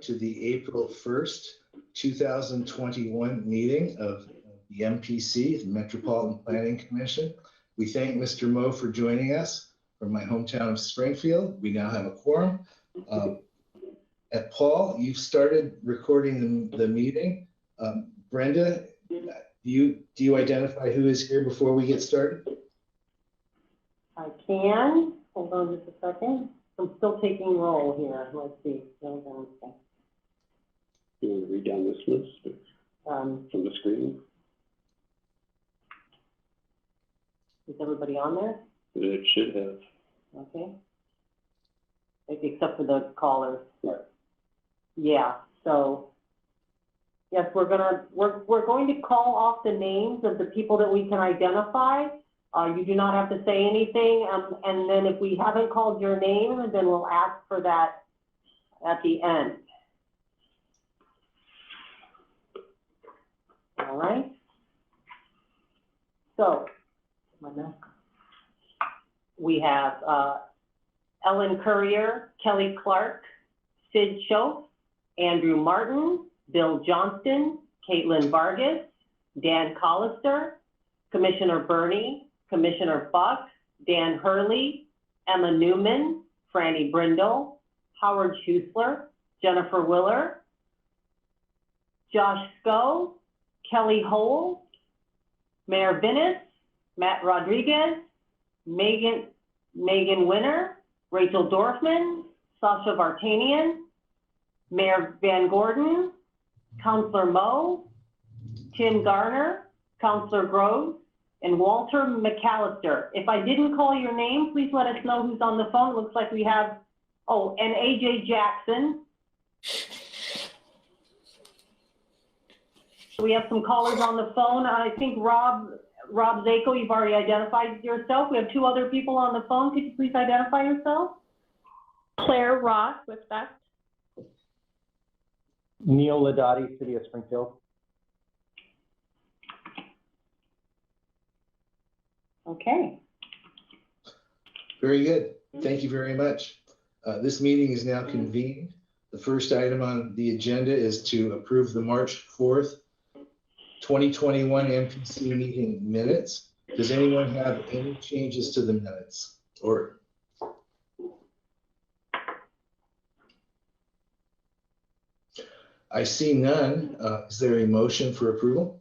to the April 1st, 2021 meeting of the MPC, the Metropolitan Planning Commission. We thank Mr. Moe for joining us from my hometown of Springfield. We now have a quorum. Paul, you've started recording the meeting. Brenda, do you identify who is here before we get started? I can. Hold on just a second. I'm still taking roll here. Let's see. You want to read down this list from the screen? Is everybody on there? It should have. Okay. Except for the callers. Right. Yeah. So yes, we're going to call off the names of the people that we can identify. You do not have to say anything, and then if we haven't called your name, then we'll ask for that at the end. All right. So we have Ellen Currier, Kelly Clark, Sid Schoaf, Andrew Martin, Bill Johnston, Caitlin Vargas, Dan Collister, Commissioner Burney, Commissioner Buck, Dan Hurley, Emma Newman, Franny Brindle, Howard Schusler, Jennifer Willer, Josh Sco, Kelly Hole, Mayor Vinnis, Matt Rodriguez, Megan Winner, Rachel Dorfman, Sasha Vartanian, Mayor Van Gordon, Councillor Moe, Tim Garner, Councillor Groves, and Walter McAllister. If I didn't call your name, please let us know who's on the phone. It looks like we have, oh, and AJ Jackson. We have some callers on the phone. I think Rob Zako, you've already identified yourself. We have two other people on the phone. Could you please identify yourself? Claire Ross with Best. Neil Ladati, City of Springfield. Okay. Very good. Thank you very much. This meeting is now convened. The first item on the agenda is to approve the March 4th, 2021 MPC meeting minutes. Does anyone have any changes to the minutes? Or I see none. Is there a motion for approval?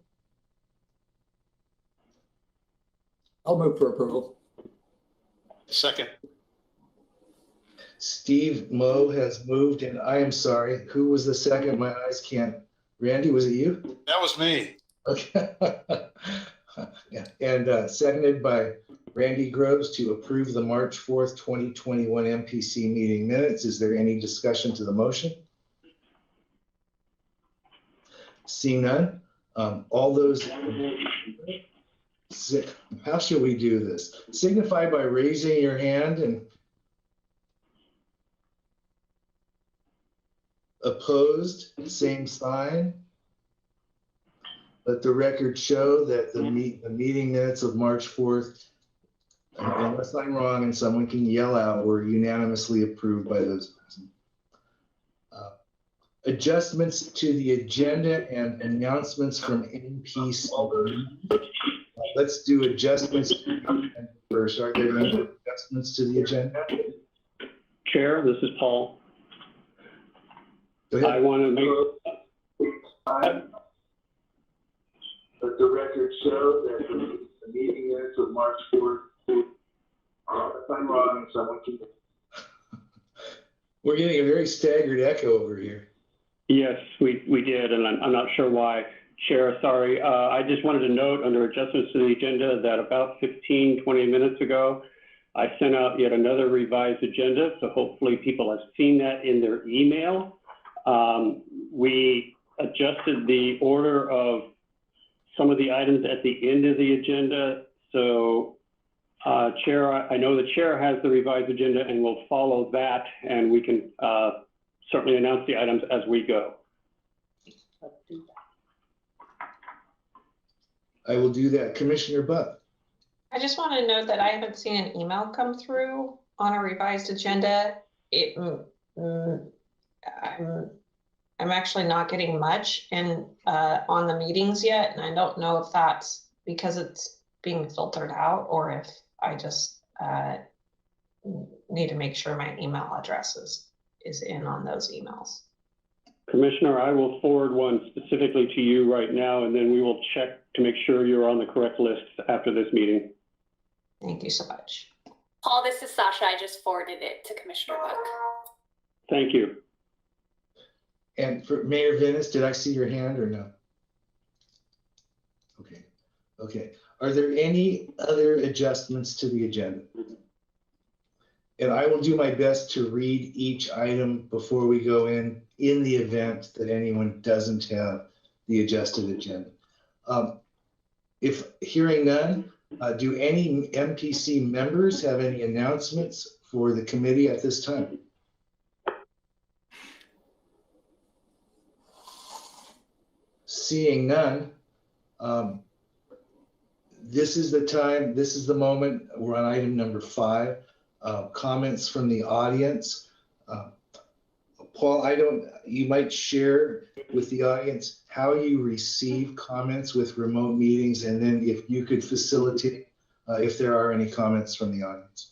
I'll move for approval. Second. Steve Moe has moved, and I am sorry. Who was the second? My eyes can't. Randy, was it you? That was me. Okay. Yeah. And seconded by Randy Groves to approve the March 4th, 2021 MPC meeting minutes. Is there any discussion to the motion? Seeing none. All those. How should we do this? Signify by raising your hand, and opposed, same sign. Let the record show that the meeting minutes of March 4th, unless I'm wrong and someone can yell out, were unanimously approved by those present. Adjustments to the agenda and announcements from MPC. Let's do adjustments first. Are there any adjustments to the agenda? Chair, this is Paul. I want to make. Let the record show that the meeting minutes of March 4th. If I'm wrong, and someone can. We're getting a very staggered echo over here. Yes, we did, and I'm not sure why. Chair, sorry. I just wanted to note under adjustments to the agenda that about 15, 20 minutes ago, I sent out yet another revised agenda. So hopefully people have seen that in their email. We adjusted the order of some of the items at the end of the agenda. So Chair, I know the chair has the revised agenda and will follow that, and we can certainly announce the items as we go. Let's do that. I will do that. Commissioner Buck. I just want to note that I haven't seen an email come through on a revised agenda. I'm actually not getting much in on the meetings yet, and I don't know if that's because it's being filtered out or if I just need to make sure my email address is in on those emails. Commissioner, I will forward one specifically to you right now, and then we will check to make sure you're on the correct list after this meeting. Thank you so much. Paul, this is Sasha. I just forwarded it to Commissioner Book. Thank you. And for Mayor Venice, did I see your hand or no? Okay, okay. Are there any other adjustments to the agenda? And I will do my best to read each item before we go in the event that anyone doesn't have the adjusted agenda. If hearing none, do any MPC members have any announcements for the committee at this time? Seeing none, this is the time, this is the moment. We're on item number 5, comments from the audience. Paul, you might share with the audience how you receive comments with remote meetings, and then if you could facilitate if there are any comments from the audience.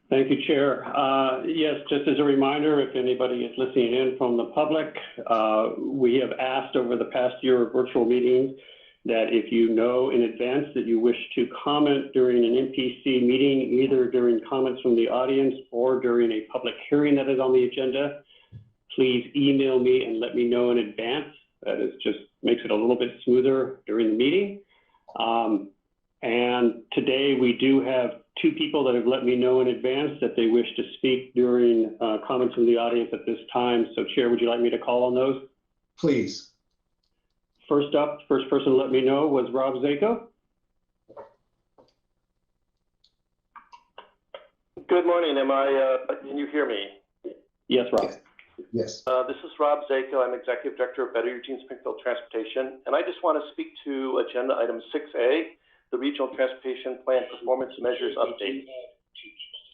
Thank you, Chair. Yes, just as a reminder, if anybody is listening in from the public, we have asked over the past year of virtual meetings that if you know in advance that you wish to comment during an MPC meeting, either during comments from the audience or during a public hearing that is on the agenda, please email me and let me know in advance. That is just makes it a little bit smoother during the meeting. And today we do have 2 people that have let me know in advance that they wish to speak during comments from the audience at this time. So Chair, would you like me to call on those? Please. First up, first person to let me know was Rob Zako. Good morning. Can you hear me? Yes, Rob. Yes. This is Rob Zako. I'm Executive Director of Better Eugene Springfield Transportation. And I just want to speak to agenda item 6A, the Regional Transportation Plan Performance Measures Update.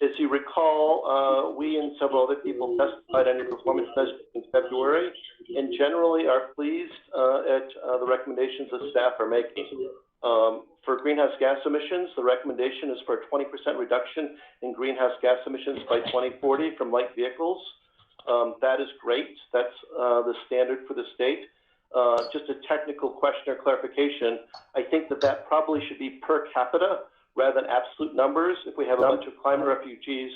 As you recall, we and several other people testified on your performance measures in February and generally are pleased at the recommendations that staff are making. For greenhouse gas emissions, the recommendation is for a 20% reduction in greenhouse gas emissions by 2040 from light vehicles. That is great. That's the standard for the state. Just a technical question or clarification. I think that probably should be per capita rather than absolute numbers. If we have a bunch of climate refugees,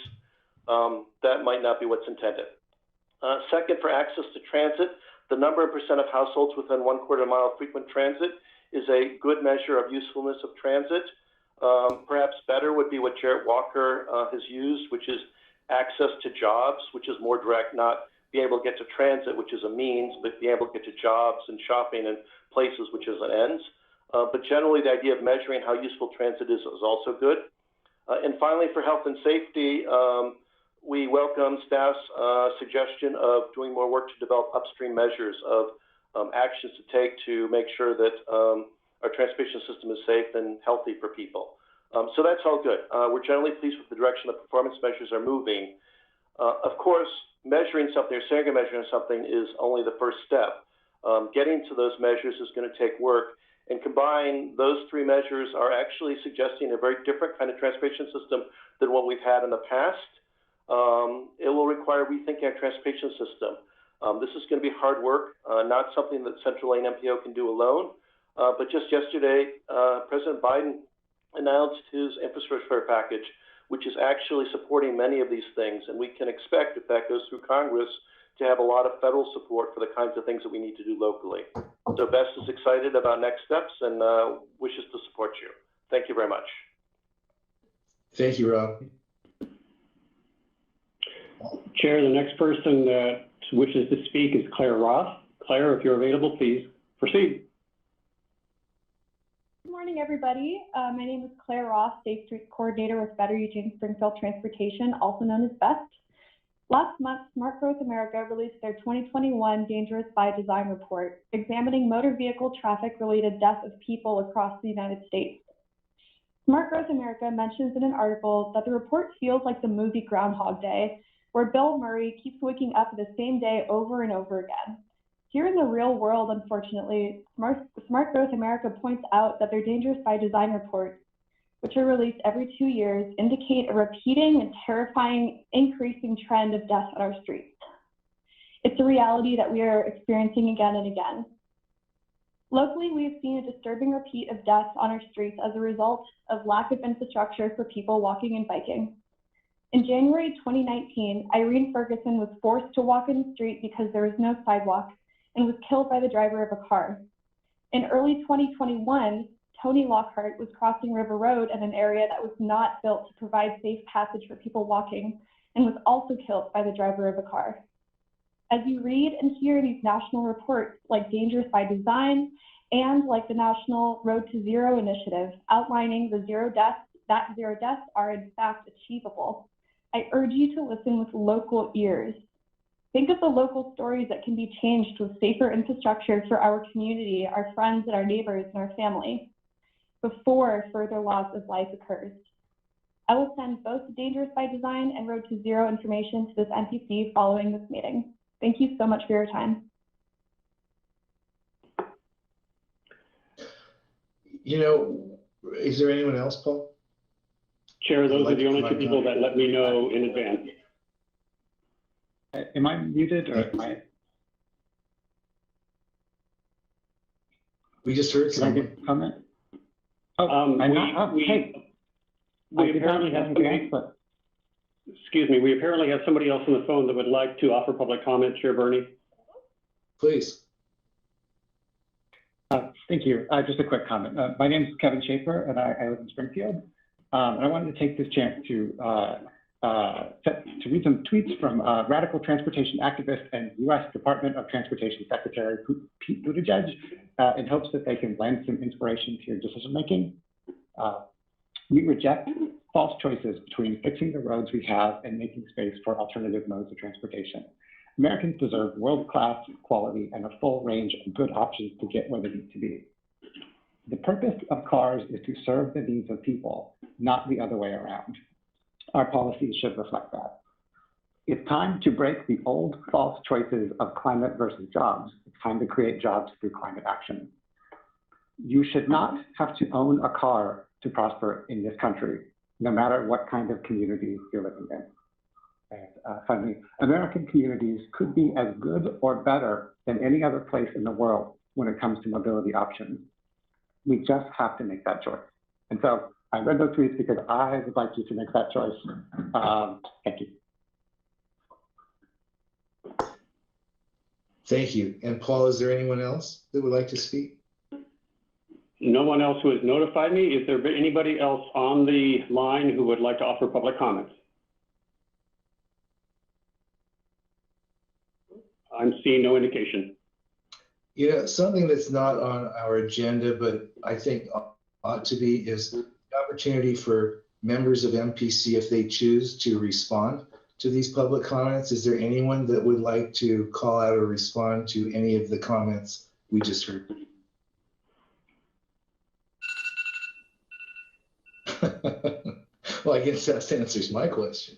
that might not be what's intended. Second, for access to transit, the number and percent of households within 1/4 mile frequent transit is a good measure of usefulness of transit. Perhaps better would be what Jarrett Walker has used, which is access to jobs, which is more direct, not being able to get to transit, which is a means, but being able to get to jobs and shopping and places, which is an ends. But generally, the idea of measuring how useful transit is also good. And finally, for health and safety, we welcome staff's suggestion of doing more work to develop upstream measures of actions to take to make sure that our transportation system is safe and healthy for people. So that's all good. We're generally pleased with the direction that performance measures are moving. Of course, measuring something or saying measuring something is only the first step. Getting to those measures is going to take work. And combined, those 3 measures are actually suggesting a very different kind of transportation system than what we've had in the past. It will require rethinking our transportation system. This is going to be hard work, not something that Central Lane MPO can do alone. But just yesterday, President Biden announced his infrastructure package, which is actually supporting many of these things. And we can expect, if that goes through Congress, to have a lot of federal support for the kinds of things that we need to do locally. So Best is excited about next steps and wishes to support you. Thank you very much. Thank you, Rob. Chair, the next person that wishes to speak is Claire Roth. Claire, if you're available, please proceed. Good morning, everybody. My name is Claire Ross, Safe Streets Coordinator with Better Eugene Springfield Transportation, also known as BEST. Last month, Smart Growth America released their 2021 Dangerous by Design report, examining motor vehicle traffic-related deaths of people across the United States. Smart Growth America mentions in an article that the report feels like the movie Groundhog Day, where Bill Murray keeps waking up the same day over and over again. Here in the real world, unfortunately, Smart Growth America points out that their Dangerous by Design reports, which are released every 2 years, indicate a repeating and terrifying increasing trend of deaths on our streets. It's a reality that we are experiencing again and again. Locally, we have seen a disturbing repeat of deaths on our streets as a result of lack of infrastructure for people walking and biking. In January 2019, Irene Ferguson was forced to walk in the street because there was no sidewalk and was killed by the driver of a car. In early 2021, Tony Lockhart was crossing River Road in an area that was not built to provide safe passage for people walking and was also killed by the driver of a car. As you read and hear these national reports like Dangerous by Design and like the National Road to Zero initiative outlining that zero deaths are in fact achievable, I urge you to listen with local ears. Think of the local stories that can be changed with safer infrastructure for our community, our friends and our neighbors and our family before further loss of life occurs. I will send both Dangerous by Design and Road to Zero information to this NPC following this meeting. Thank you so much for your time. You know, is there anyone else, Paul? Chair, those are the only two people that let me know in advance. Am I muted or am I? We just heard Can I someone. give a comment? Oh, I'm not. Hey, we apparently have somebody. Excuse me. We apparently have somebody else on the phone that would like to offer public comment. Chair Bernie. Please. Thank you. Just a quick comment. My name is Kevin Schaefer, and I live in Springfield. And I wanted to take this chance to read some tweets from radical transportation activist and U.S. Department of Transportation Secretary Pete Buttigieg in hopes that they can lend some inspiration to your decision making. We reject false choices between fixing the roads we have and making space for alternative modes of transportation. Americans deserve world-class quality and a full range of good options to get where they need to be. The purpose of cars is to serve the needs of people, not the other way around. Our policies should reflect that. It's time to break the old false choices of climate versus jobs. It's time to create jobs through climate action. You should not have to own a car to prosper in this country, no matter what kind of communities you're living in. And finally, American communities could be as good or better than any other place in the world when it comes to mobility options. We just have to make that choice. And so I read those tweets because I would like you to make that choice. Thank you. Thank you. And Paul, is there anyone else that would like to speak? No one else who has notified me. Is there anybody else on the line who would like to offer public comments? I'm seeing no indication. You know, something that's not on our agenda, but I think ought to be, is the opportunity for members of MPC, if they choose to respond to these public comments. Is there anyone that would like to call out or respond to any of the comments we just heard? Well, I guess that answers my question.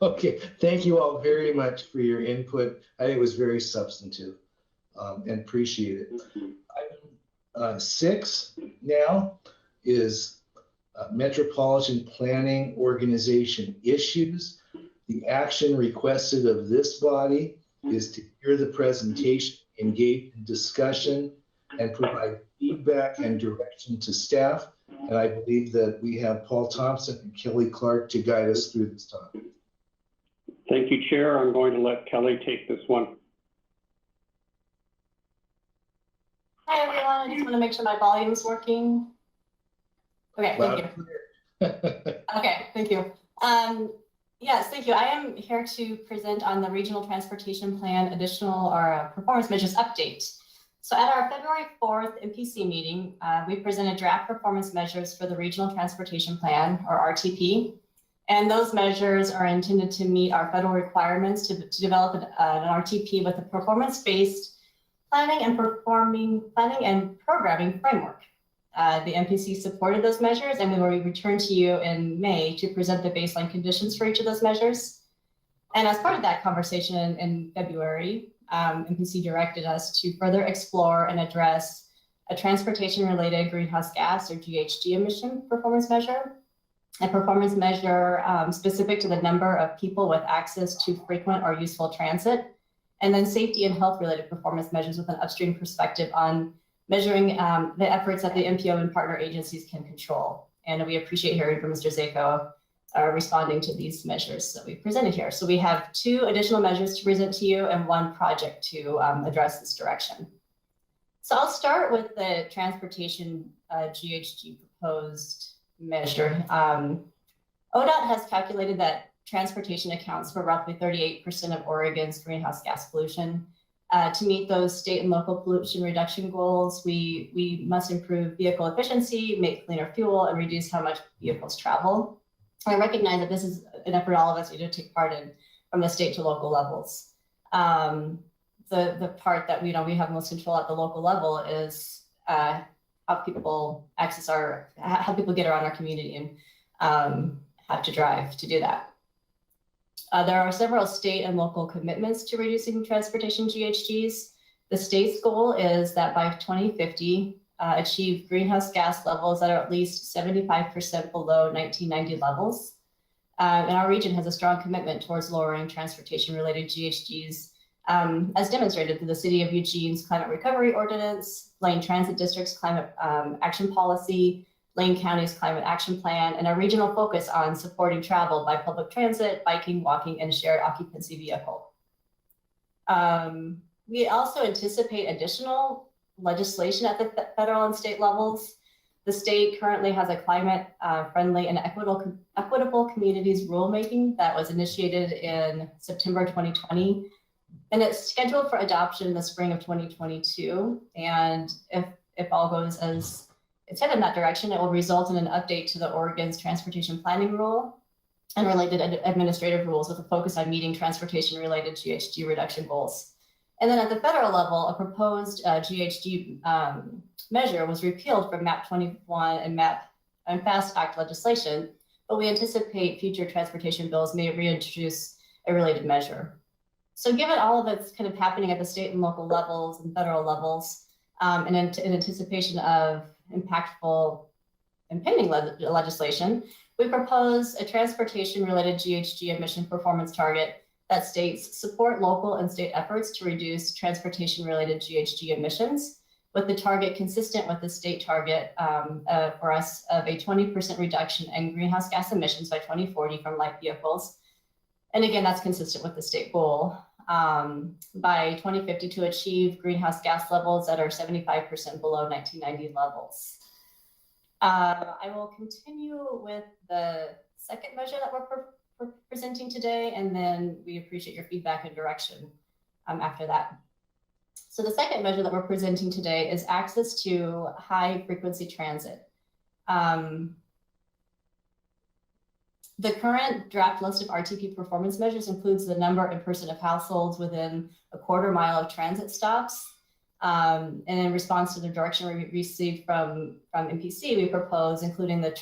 Okay, thank you all very much for your input. I think it was very substantive and appreciate it. Item 6 now is Metropolitan Planning Organization issues. The action requested of this body is to hear the presentation, engage in discussion, and provide feedback and direction to staff. And I believe that we have Paul Thompson and Kelly Clark to guide us through this topic. Thank you, Chair. I'm going to let Kelly take this one. Hi, everyone. I just want to make sure my volume is working. Okay, thank you. Okay, thank you. Yes, thank you. I am here to present on the Regional Transportation Plan additional or performance measures update. So at our February 4th MPC meeting, we presented draft performance measures for the Regional Transportation Plan, or RTP. And those measures are intended to meet our federal requirements to develop an RTP with a performance-based planning and programming framework. The MPC supported those measures, and we will return to you in May to present the baseline conditions for each of those measures. And as part of that conversation in February, MPC directed us to further explore and address a transportation-related greenhouse gas or GHG emission performance measure, a performance measure specific to the number of people with access to frequent or useful transit, and then safety and health-related performance measures with an upstream perspective on measuring the efforts that the MPO and partner agencies can control. And we appreciate hearing from Mr. Zako responding to these measures that we presented here. So we have 2 additional measures to present to you and 1 project to address this direction. So I'll start with the transportation GHG proposed measure. ODOT has calculated that transportation accounts for roughly 38% of Oregon's greenhouse gas pollution. To meet those state and local pollution reduction goals, we must improve vehicle efficiency, make cleaner fuel, and reduce how much vehicles travel. I recognize that this is an effort all of us need to take part in from the state to local levels. The part that we have most control at the local level is how people access how people get around our community and have to drive to do that. There are several state and local commitments to reducing transportation GHGs. The state's goal is that by 2050, achieve greenhouse gas levels that are at least 75% below 1990 levels. And our region has a strong commitment towards lowering transportation-related GHGs, as demonstrated through the City of Eugene's Climate Recovery Ordinance, Lane Transit District's Climate Action Policy, Lane County's Climate Action Plan, and a regional focus on supporting travel by public transit, biking, walking, and shared occupancy vehicle. We also anticipate additional legislation at the federal and state levels. The state currently has a climate-friendly and equitable communities rulemaking that was initiated in September 2020, and it's scheduled for adoption in the spring of 2022. And if all goes as it's headed in that direction, it will result in an update to the Oregon's transportation planning rule and related administrative rules with a focus on meeting transportation-related GHG reduction goals. And then at the federal level, a proposed GHG measure was repealed from MAP 21 and FAST Act legislation, but we anticipate future transportation bills may reintroduce a related measure. So given all of that's kind of happening at the state and local levels and federal levels, and in anticipation of impactful impending legislation, we propose a transportation-related GHG emission performance target that states support local and state efforts to reduce transportation-related GHG emissions, with the target consistent with the state target for us of a 20% reduction in greenhouse gas emissions by 2040 from light vehicles. And again, that's consistent with the state goal by 2050 to achieve greenhouse gas levels that are 75% below 1990 levels. I will continue with the second measure that we're presenting today, and then we appreciate your feedback and direction after that. So the second measure that we're presenting today is access to high frequency transit. The current draft list of RTP performance measures includes the number and percent of households within a quarter mile of transit stops. And in response to the direction we received from MPC, we propose including the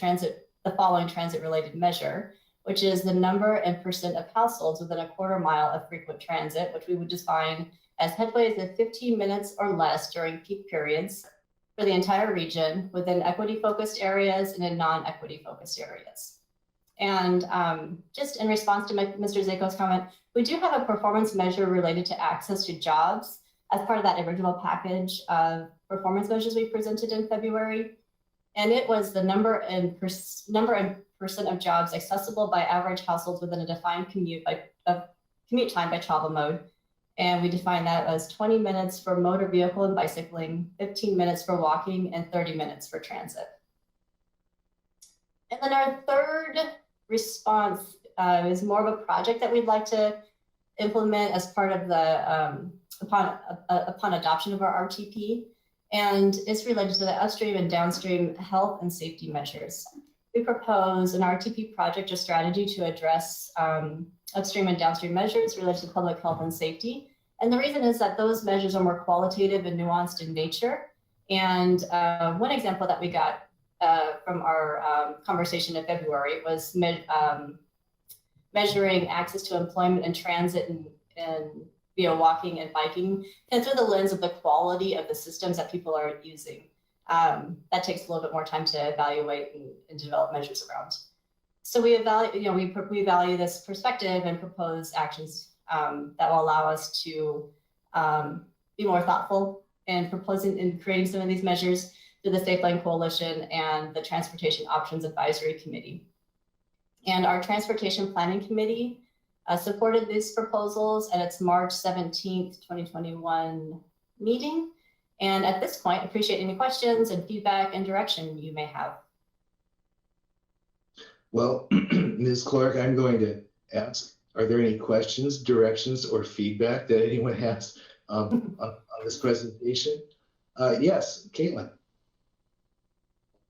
following transit-related measure, which is the number and percent of households within a quarter mile of frequent transit, which we would define as headways of 15 minutes or less during peak periods for the entire region within equity-focused areas and in non-equity-focused areas. And just in response to Mr. Zako's comment, we do have a performance measure related to access to jobs as part of that original package of performance measures we presented in February. And it was the number and percent of jobs accessible by average households within a defined commute time by travel mode. And we define that as 20 minutes for motor vehicle and bicycling, 15 minutes for walking, and 30 minutes for transit. And then our third response is more of a project that we'd like to implement as part of the upon adoption of our RTP, and it's related to the upstream and downstream health and safety measures. We propose an RTP project or strategy to address upstream and downstream measures related to public health and safety. And the reason is that those measures are more qualitative and nuanced in nature. And one example that we got from our conversation in February was measuring access to employment and transit and via walking and biking, and through the lens of the quality of the systems that people are using. That takes a little bit more time to evaluate and develop measures around. So we value this perspective and propose actions that will allow us to be more thoughtful in proposing and creating some of these measures through the Safe Lane Coalition and the Transportation Options Advisory Committee. And our Transportation Planning Committee supported these proposals at its March 17th, 2021 meeting. And at this point, appreciate any questions and feedback and direction you may have. Well, Ms. Clark, I'm going to ask, are there any questions, directions, or feedback that anyone has on this presentation? Yes, Caitlin.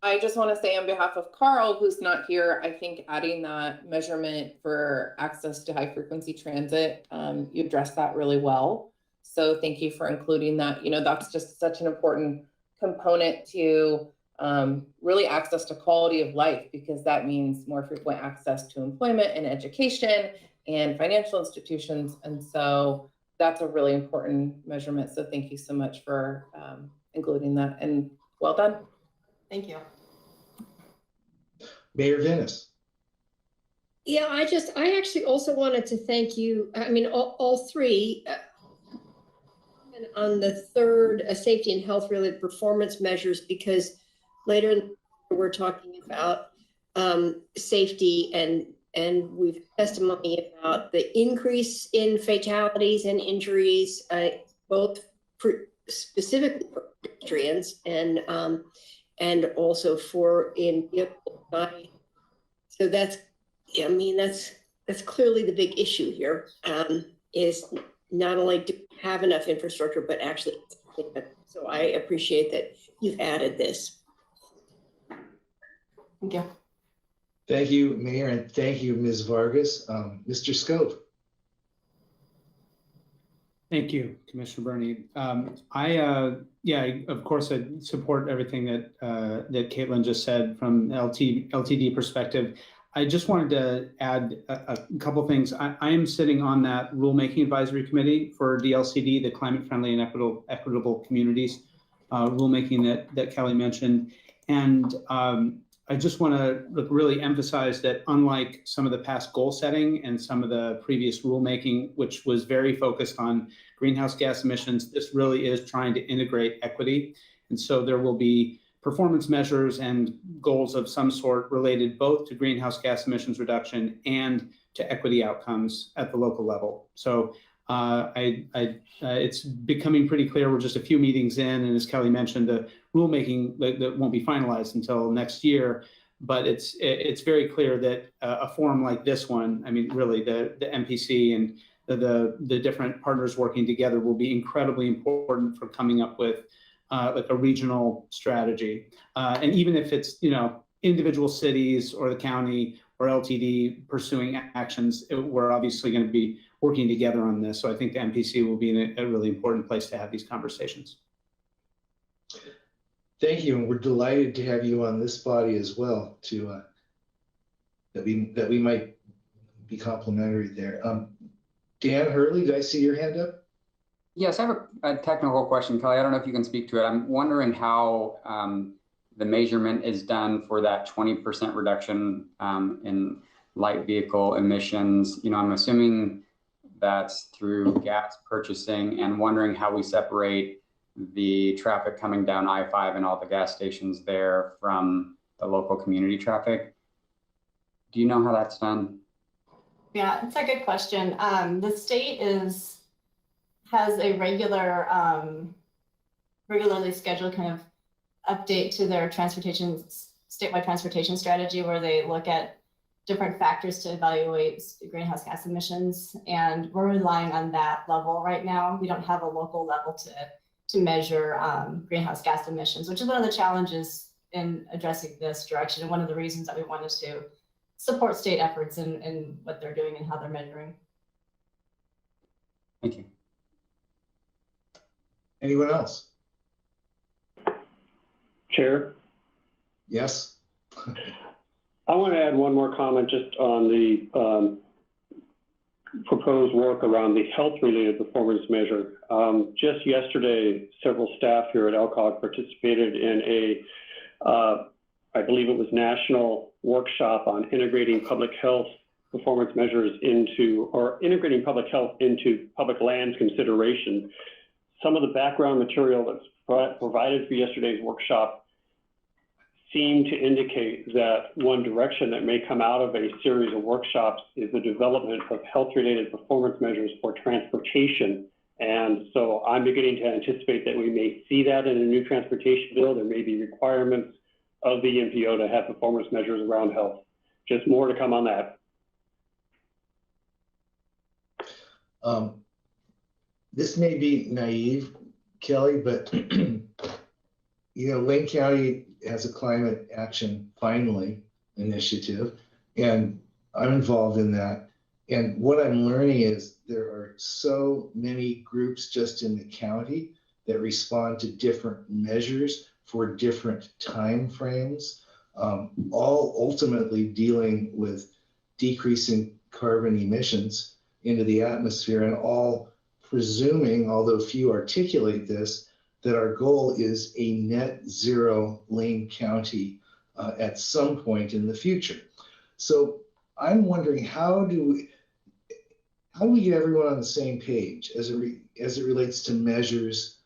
I just want to say on behalf of Carl, who's not here, I think adding that measurement for access to high frequency transit, you addressed that really well. So thank you for including that. You know, that's just such an important component to really access to quality of life, because that means more frequent access to employment and education and financial institutions. And so that's a really important measurement. So thank you so much for including that, and well done. Thank you. Mayor Venus. Yeah, I actually also wanted to thank you. I mean, all three. And on the third, safety and health related performance measures, because later we're talking about safety, and we've testimony about the increase in fatalities and injuries, both specifically for pedestrians and also for in vehicle. So that's, I mean, that's clearly the big issue here, is not only do we have enough infrastructure, but actually, so I appreciate that you've added this. Thank you. Thank you, Mayor, and thank you, Ms. Vargas. Mr. Scope. Thank you, Commissioner Burney. Yeah, of course, I support everything that that Caitlin just said from LTD perspective. I just wanted to add a couple things. I am sitting on that rulemaking advisory committee for DLCD, the Climate Friendly and Equitable Communities rulemaking that Kelly mentioned. And I just want to really emphasize that unlike some of the past goal setting and some of the previous rulemaking, which was very focused on greenhouse gas emissions, this really is trying to integrate equity. And so there will be performance measures and goals of some sort related both to greenhouse gas emissions reduction and to equity outcomes at the local level. So it's becoming pretty clear. We're just a few meetings in, and as Kelly mentioned, the rulemaking that won't be finalized until next year. But it's very clear that a forum like this one, I mean, really the MPC and the different partners working together will be incredibly important for coming up with like a regional strategy. And even if it's, you know, individual cities or the county or LTD pursuing actions, we're obviously going to be working together on this. So I think the MPC will be in a really important place to have these conversations. Thank you, and we're delighted to have you on this body as well. To that we might be complimentary there. Dan Hurley, did I see your hand up? Yes, I have a technical question, Kelly. I don't know if you can speak to it. I'm wondering how the measurement is done for that 20% reduction in light vehicle emissions. You know, I'm assuming that's through gas purchasing, and wondering how we separate the traffic coming down I-5 and all the gas stations there from the local community traffic. Do you know how that's done? Yeah, it's a good question. The state has a regularly scheduled kind of update to their statewide transportation strategy, where they look at different factors to evaluate greenhouse gas emissions. And we're relying on that level right now. We don't have a local level to measure greenhouse gas emissions, which is one of the challenges in addressing this direction, and one of the reasons that we wanted to support state efforts in what they're doing and how they're measuring. Thank you. Anyone else? Chair? Yes. I want to add one more comment just on the proposed work around the health-related performance measure. Just yesterday, several staff here at LCOG participated in I believe it was national workshop on integrating public health performance measures integrating public health into public lands consideration. Some of the background material that's provided for yesterday's workshop seem to indicate that one direction that may come out of a series of workshops is the development of health-related performance measures for transportation. And so I'm beginning to anticipate that we may see that in a new transportation bill. There may be requirements of the MPO to have performance measures around health. Just more to come on that. This may be naive, Kelly, but Lane County has a climate action finally initiative, and I'm involved in that. And what I'm learning is there are so many groups just in the county that respond to different measures for different time frames, all ultimately dealing with decreasing carbon emissions into the atmosphere, and all presuming, although few articulate this, that our goal is a net zero Lane County at some point in the future. So I'm wondering, how do we get everyone on the same page as it relates to measures,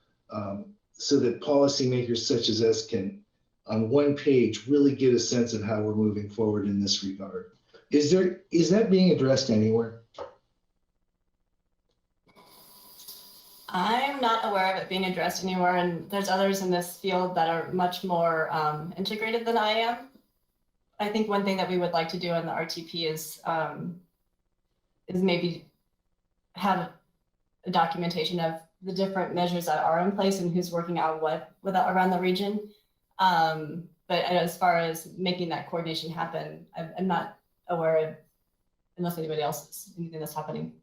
so that policymakers such as us can, on one page, really get a sense of how we're moving forward in this regard? Is that being addressed anywhere? I'm not aware of it being addressed anywhere, and there's others in this field that are much more integrated than I am. I think one thing that we would like to do in the RTP is maybe have a documentation of the different measures that are in place and who's working out what around the region. But as far as making that coordination happen, I'm not aware of, unless anybody else is anything that's happening.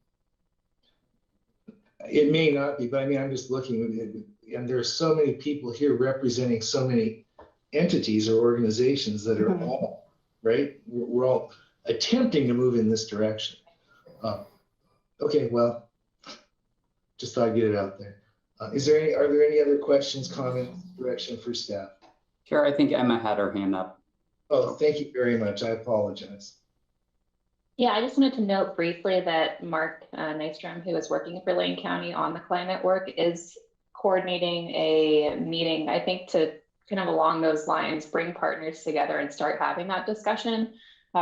It may not be, but I mean, I'm just looking at it, and there are so many people here representing so many entities or organizations that are all, right? We're all attempting to move in this direction. Okay, well, just thought I'd get it out there. Are there any other questions, comments, direction for staff? Sure, I think Emma had her hand up. Oh, thank you very much. I apologize. Yeah, I just wanted to note briefly that Mark Nystrom, who is working for Lane County on the climate work, is coordinating a meeting, I think, to kind of along those lines, bring partners together and start having that discussion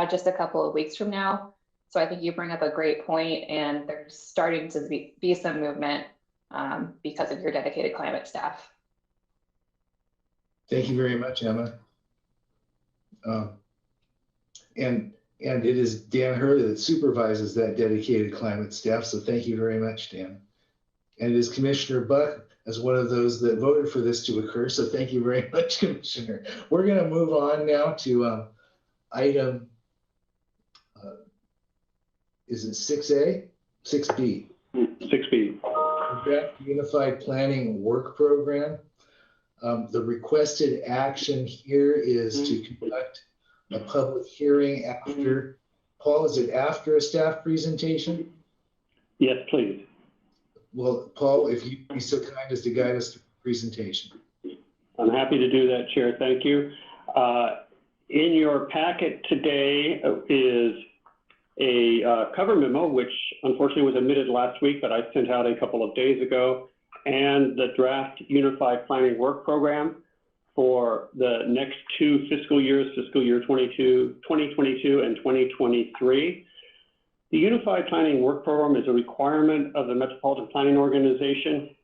just a couple of weeks from now. So I think you bring up a great point, and there's starting to be some movement because of your dedicated climate staff. Thank you very much, Emma. And it is Dan Hurley that supervises that dedicated climate staff, so thank you very much, Dan. And it is Commissioner Buck as one of those that voted for this to occur, so thank you very much, Commissioner. We're going to move on now to item, is it 6A? 6B? 6B. Draft Unified Planning Work Program. The requested action here is to conduct a public hearing after, Paul, is it after a staff presentation? Yes, please. Well, Paul, if you'd be so kind as to guide us through the presentation. I'm happy to do that, Chair. Thank you. In your packet today is a cover memo, which unfortunately was omitted last week, but I sent out a couple of days ago, and the draft Unified Planning Work Program for the next two fiscal years, fiscal year 2022 and 2023. The Unified Planning Work Program is a requirement of the Metropolitan Planning Organization.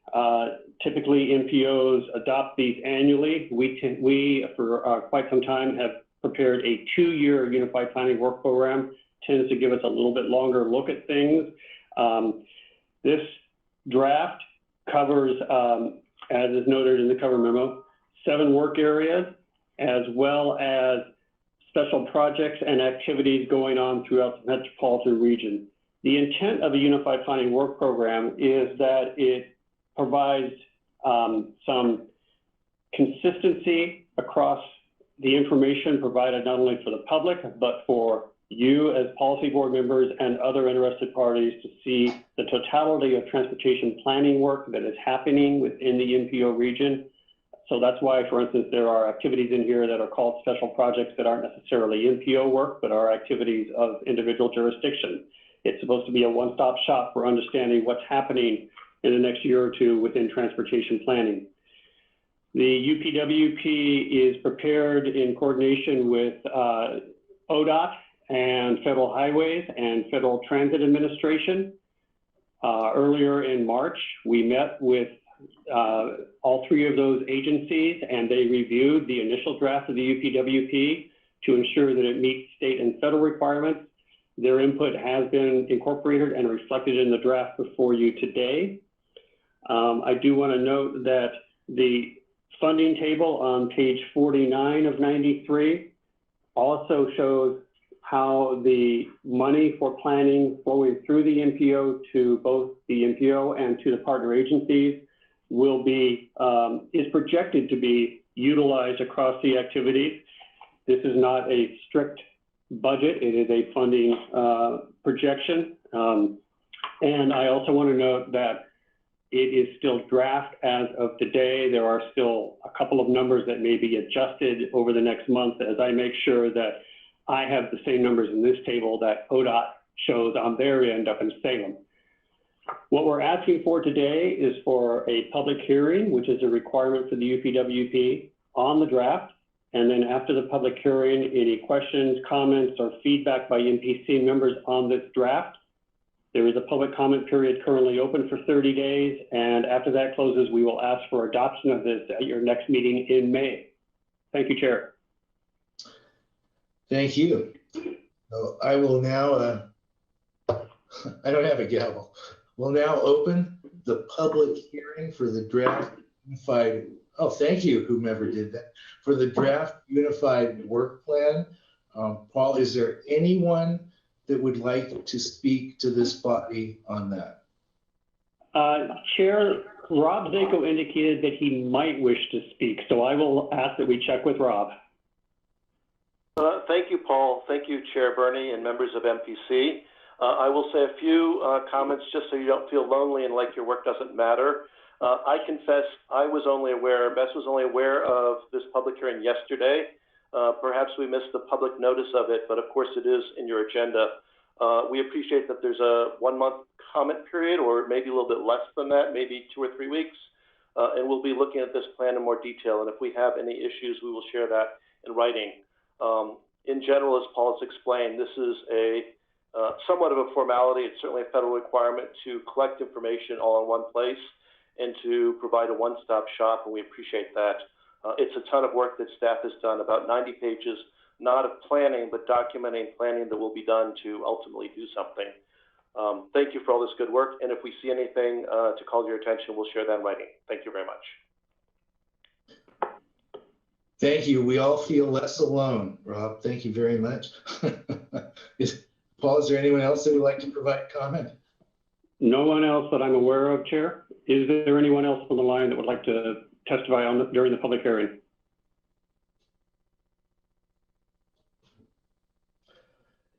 Typically, MPOs adopt these annually. We for quite some time, have prepared a 2-year Unified Planning Work Program. Tends to give us a little bit longer look at things. This draft covers, as is noted in the cover memo, 7 work areas, as well as special projects and activities going on throughout the metropolitan region. The intent of the Unified Planning Work Program is that it provides some consistency across the information provided not only for the public, but for you as policy board members and other interested parties to see the totality of transportation planning work that is happening within the NPO region. So that's why, for instance, there are activities in here that are called special projects that aren't necessarily NPO work, but are activities of individual jurisdiction. It's supposed to be a one-stop shop for understanding what's happening in the next year or two within transportation planning. The UPWP is prepared in coordination with ODOT and Federal Highways and Federal Transit Administration. Earlier in March, we met with all three of those agencies, and they reviewed the initial draft of the UPWP to ensure that it meets state and federal requirements. Their input has been incorporated and reflected in the draft before you today. I do want to note that the funding table on page 49 of 93 also shows how the money for planning flowing through the NPO to both the NPO and to the partner agencies will be, is projected to be utilized across the activities. This is not a strict budget, it is a funding projection. And I also want to note that it is still draft as of today. There are still a couple of numbers that may be adjusted over the next month as I make sure that I have the same numbers in this table that ODOT shows on their end up in Salem. What we're asking for today is for a public hearing, which is a requirement for the UPWP, on the draft. And then after the public hearing, any questions, comments, or feedback by MPC members on this draft. There is a public comment period currently open for 30 days. And after that closes, we will ask for adoption of this at your next meeting in May. Thank you, Chair. Thank you. So I will now, I don't have a gavel. We'll now open the public hearing for the draft unified, oh, thank you, whomever did that, for the draft unified work plan. Paul, is there anyone that would like to speak to this body on that? Chair, Rob Zako indicated that he might wish to speak, so I will ask that we check with Rob. Thank you, Paul. Thank you, Chair Bernie and members of MPC. I will say a few comments just so you don't feel lonely and like your work doesn't matter. I confess I was only aware, Bess was only aware of this public hearing yesterday. Perhaps we missed the public notice of it, but of course it is in your agenda. We appreciate that there's a 1 month comment period, or maybe a little bit less than that, maybe 2 or 3 weeks. And we'll be looking at this plan in more detail. And if we have any issues, we will share that in writing. In general, as Paul has explained, this is a somewhat of a formality. It's certainly a federal requirement to collect information all in one place and to provide a one-stop shop, and we appreciate that. It's a ton of work that staff has done, about 90 pages, not of planning, but documenting planning that will be done to ultimately do something. Thank you for all this good work, and if we see anything to call your attention, we'll share that in writing. Thank you very much. Thank you. We all feel less alone, Rob. Thank you very much. Paul, is there anyone else that would like to provide comment? No one else that I'm aware of, Chair. Is there anyone else on the line that would like to testify on during the public hearing?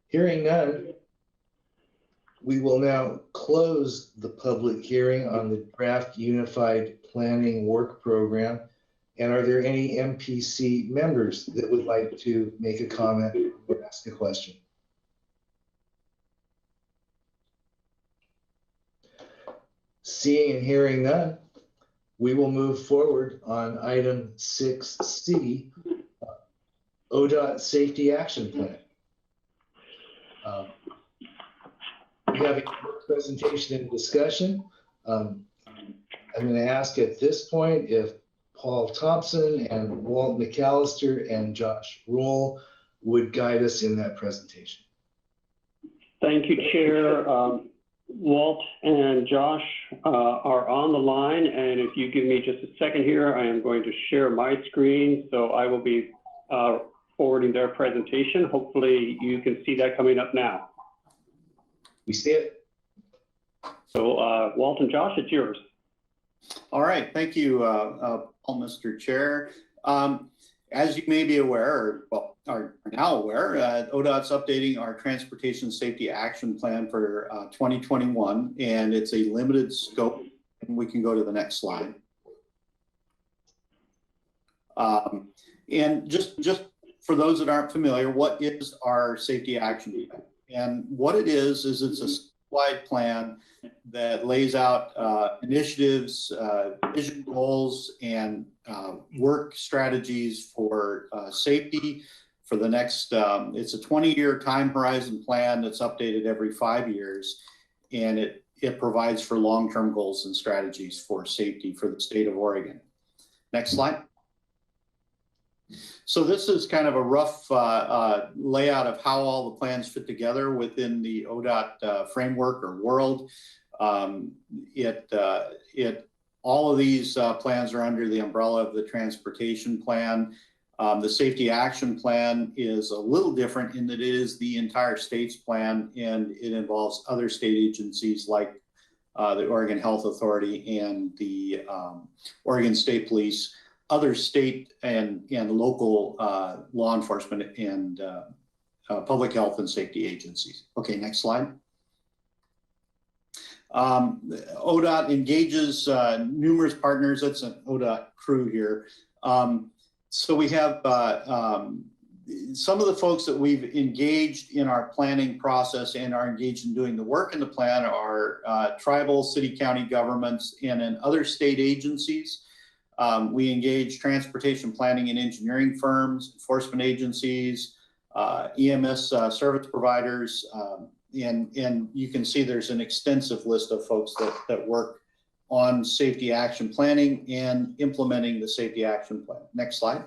Hearing none, we will now close the public hearing on the draft unified planning work program. And are there any MPC members that would like to make a comment or ask a question? Seeing and hearing none, we will move forward on item 6C, ODOT Safety Action Plan. We have a presentation and discussion. I'm going to ask at this point if Paul Thompson and Walt McAllister and Josh Roll would guide us in that presentation. Thank you, Chair. Walt and Josh are on the line, and if you give me just a second here, I am going to share my screen, so I will be forwarding their presentation. Hopefully you can see that coming up now. We see it. So Walt and Josh, it's yours. All right, thank you, Paul, Mr. Chair. As you may be aware, or well, are now aware, ODOT's updating our Transportation Safety Action Plan for 2021, and it's a limited scope. And we can go to the next slide. And just for those that aren't familiar, what is our safety action plan? And what it is it's a wide plan that lays out initiatives, vision goals, and work strategies for safety for the next, it's a 20-year time horizon plan that's updated every 5 years, and it provides for long-term goals and strategies for safety for the state of Oregon. Next slide. So this is kind of a rough layout of how all the plans fit together within the ODOT framework or world. All of these plans are under the umbrella of the transportation plan. The safety action plan is a little different in that it is the entire state's plan, and it involves other state agencies like the Oregon Health Authority and the Oregon State Police, other state and local law enforcement and public health and safety agencies. Okay, next slide. ODOT engages numerous partners. That's an ODOT crew here. So we have some of the folks that we've engaged in our planning process and are engaged in doing the work in the plan are tribal, city, county governments, and in other state agencies. We engage transportation planning and engineering firms, enforcement agencies, EMS service providers, and you can see there's an extensive list of folks that work on safety action planning and implementing the safety action plan. Next slide.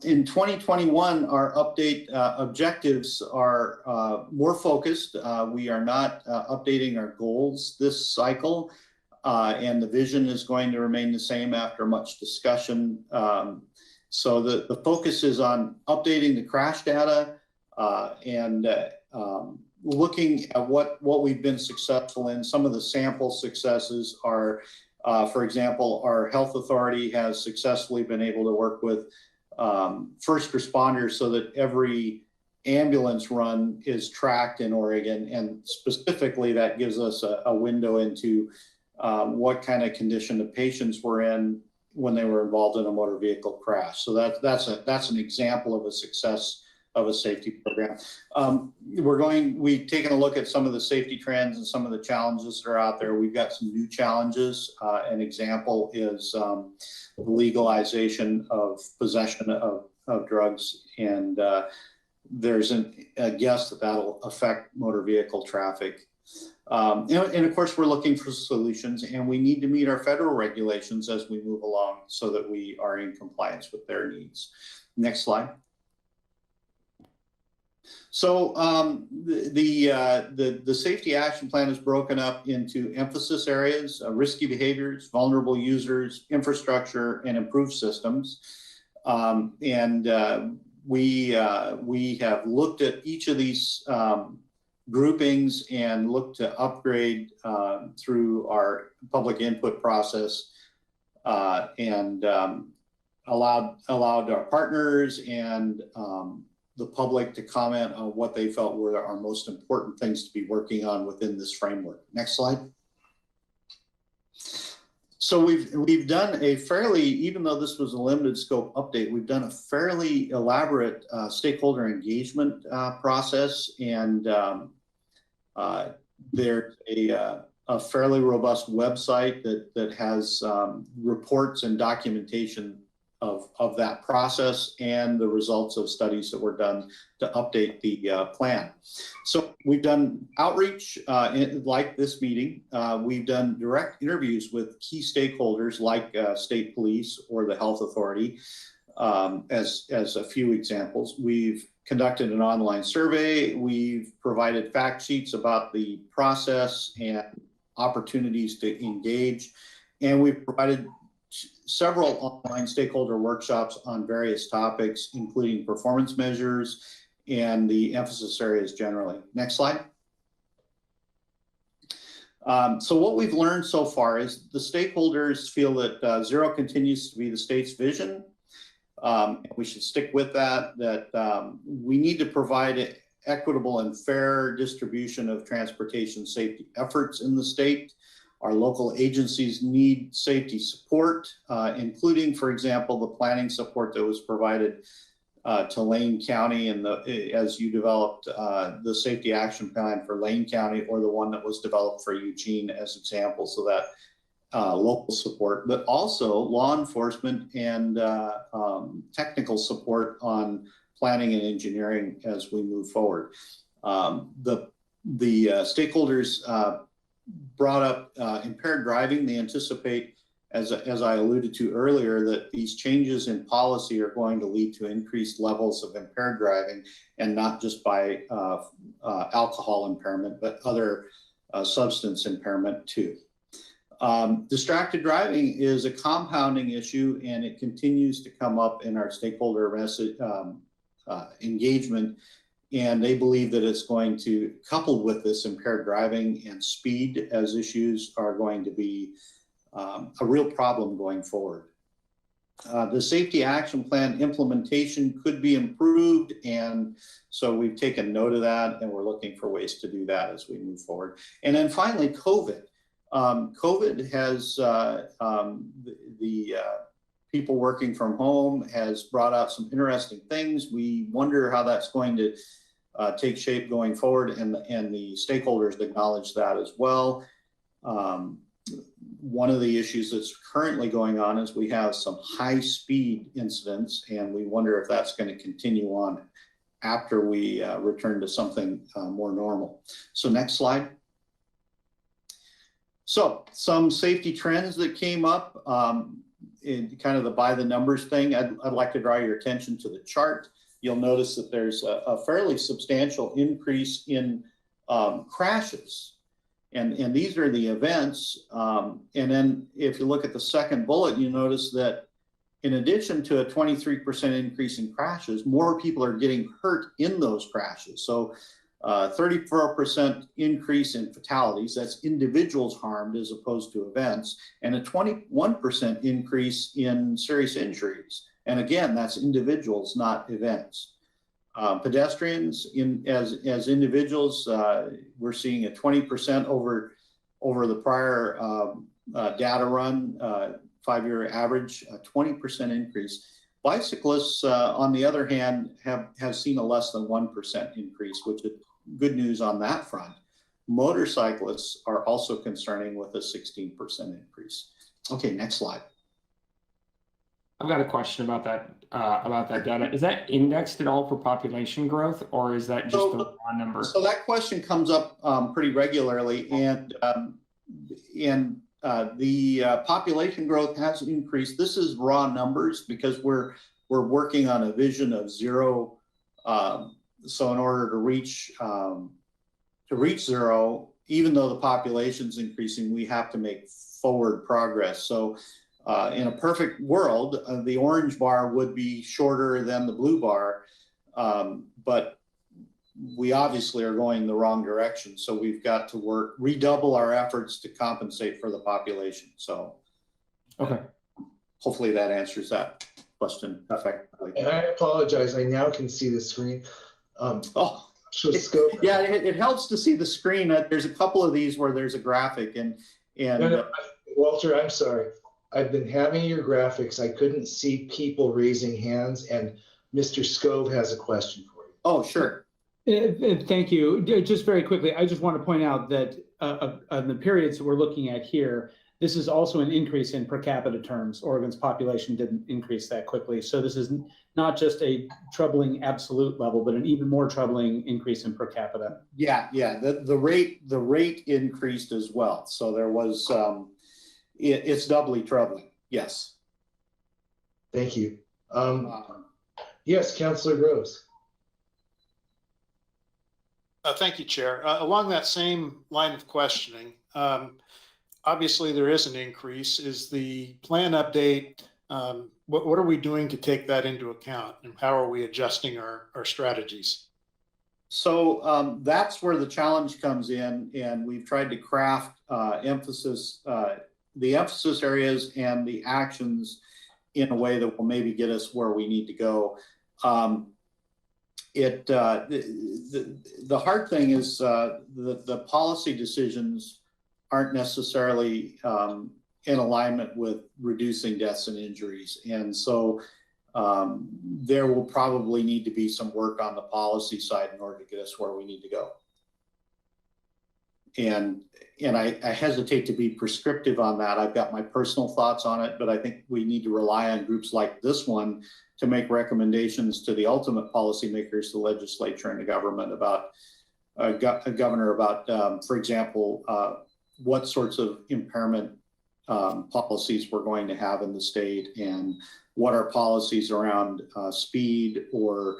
In 2021, our update objectives are more focused. We are not updating our goals this cycle. And the vision is going to remain the same after much discussion. So the focus is on updating the crash data and looking at what we've been successful in. Some of the sample successes are, for example, our health authority has successfully been able to work with first responders so that every ambulance run is tracked in Oregon. And specifically, that gives us a window into what kind of condition the patients were in when they were involved in a motor vehicle crash. So that's an example of a success of a safety program. We've taken a look at some of the safety trends and some of the challenges that are out there. We've got some new challenges. An example is legalization of possession of drugs, and there's a guess that that'll affect motor vehicle traffic. And of course, we're looking for solutions, and we need to meet our federal regulations as we move along so that we are in compliance with their needs. Next slide. So the safety action plan is broken up into emphasis areas, risky behaviors, vulnerable users, infrastructure, and improved systems. We have looked at each of these groupings and look to upgrade through our public input process and allowed our partners and the public to comment on what they felt were our most important things to be working on within this framework. Next slide. So we've done a fairly, even though this was a limited scope update, we've done a fairly elaborate stakeholder engagement process, and there's a fairly robust website that has reports and documentation of that process and the results of studies that were done to update the plan. So we've done outreach like this meeting. We've done direct interviews with key stakeholders like state police or the health authority as a few examples. We've conducted an online survey. We've provided fact sheets about the process and opportunities to engage. And we've provided several online stakeholder workshops on various topics, including performance measures and the emphasis areas generally. Next slide. So what we've learned so far is the stakeholders feel that zero continues to be the state's vision. We should stick with that, we need to provide equitable and fair distribution of transportation safety efforts in the state. Our local agencies need safety support, including, for example, the planning support that was provided to Lane County and as you developed the safety action plan for Lane County, or the one that was developed for Eugene as examples of that local support, but also law enforcement and technical support on planning and engineering as we move forward. The stakeholders brought up impaired driving. They anticipate, as I alluded to earlier, that these changes in policy are going to lead to increased levels of impaired driving, and not just by alcohol impairment, but other substance impairment too. Distracted driving is a compounding issue, and it continues to come up in our stakeholder engagement. And they believe that it's going to, coupled with this impaired driving and speed as issues, are going to be a real problem going forward. The safety action plan implementation could be improved, and so we've taken note of that, and we're looking for ways to do that as we move forward. And then finally, COVID. COVID has the people working from home has brought out some interesting things. We wonder how that's going to take shape going forward, and the stakeholders acknowledge that as well. One of the issues that's currently going on is we have some high-speed incidents, and we wonder if that's going to continue on after we return to something more normal. So next slide. So some safety trends that came up in kind of the by the numbers thing. I'd like to draw your attention to the chart. You'll notice that there's a fairly substantial increase in crashes. And these are the events. And then if you look at the second bullet, you notice that in addition to a 23% increase in crashes, more people are getting hurt in those crashes. So 34% increase in fatalities, that's individuals harmed as opposed to events, and a 21% increase in serious injuries. And again, that's individuals, not events. Pedestrians, as individuals, we're seeing a 20% over the prior data run, 5-year average, a 20% increase. Bicyclists, on the other hand, have seen a less than 1% increase, which is good news on that front. Motorcyclists are also concerning with a 16% increase. Okay, next slide. I've got a question about that data. Is that indexed at all for population growth, or is that just the raw number? So that question comes up pretty regularly, and the population growth has increased. This is raw numbers because we're working on a vision of zero. So in order to reach zero, even though the population's increasing, we have to make forward progress. So in a perfect world, the orange bar would be shorter than the blue bar, but we obviously are going the wrong direction. So we've got to redouble our efforts to compensate for the population. So okay, hopefully that answers that question effectively. And I apologize, I now can see the screen. Yeah, it helps to see the screen. There's a couple of these where there's a graphic, and no, Walter, I'm sorry. I've been having your graphics. I couldn't see people raising hands, and Mr. Scove has a question for you. Oh, sure. Thank you. Just very quickly, I just want to point out that on the periods that we're looking at here, this is also an increase in per capita terms. Oregon's population didn't increase that quickly. So this is not just a troubling absolute level, but an even more troubling increase in per capita. Yeah. The rate increased as well. So there was, it's doubly troubling. Yes. Thank you. Yes, Councilor Groves. Thank you, Chair. Along that same line of questioning, obviously there is an increase. Is the plan update, what are we doing to take that into account, and how are we adjusting our strategies? So that's where the challenge comes in, and we've tried to craft the emphasis areas and the actions in a way that will maybe get us where we need to go. The hard thing is the policy decisions aren't necessarily in alignment with reducing deaths and injuries, and so there will probably need to be some work on the policy side in order to get us where we need to go. And I hesitate to be prescriptive on that. I've got my personal thoughts on it, but I think we need to rely on groups like this one to make recommendations to the ultimate policymakers, the legislature and the government about governor about, for example, what sorts of impairment policies we're going to have in the state, and what our policies around speed or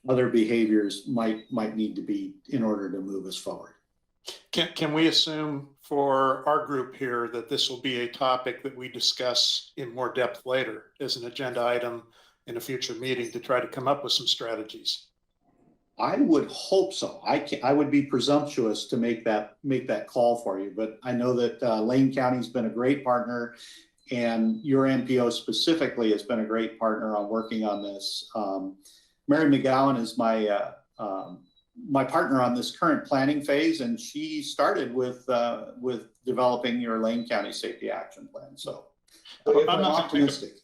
other behaviors might need to be in order to move us forward. Can we assume for our group here that this will be a topic that we discuss in more depth later as an agenda item in a future meeting to try to come up with some strategies? I would hope so. I would be presumptuous to make that call for you, but I know that Lane County's been a great partner, and your MPO specifically has been a great partner on working on this. Mary McGowan is my partner on this current planning phase, and she started with developing your Lane County Safety Action Plan. So I'm optimistic.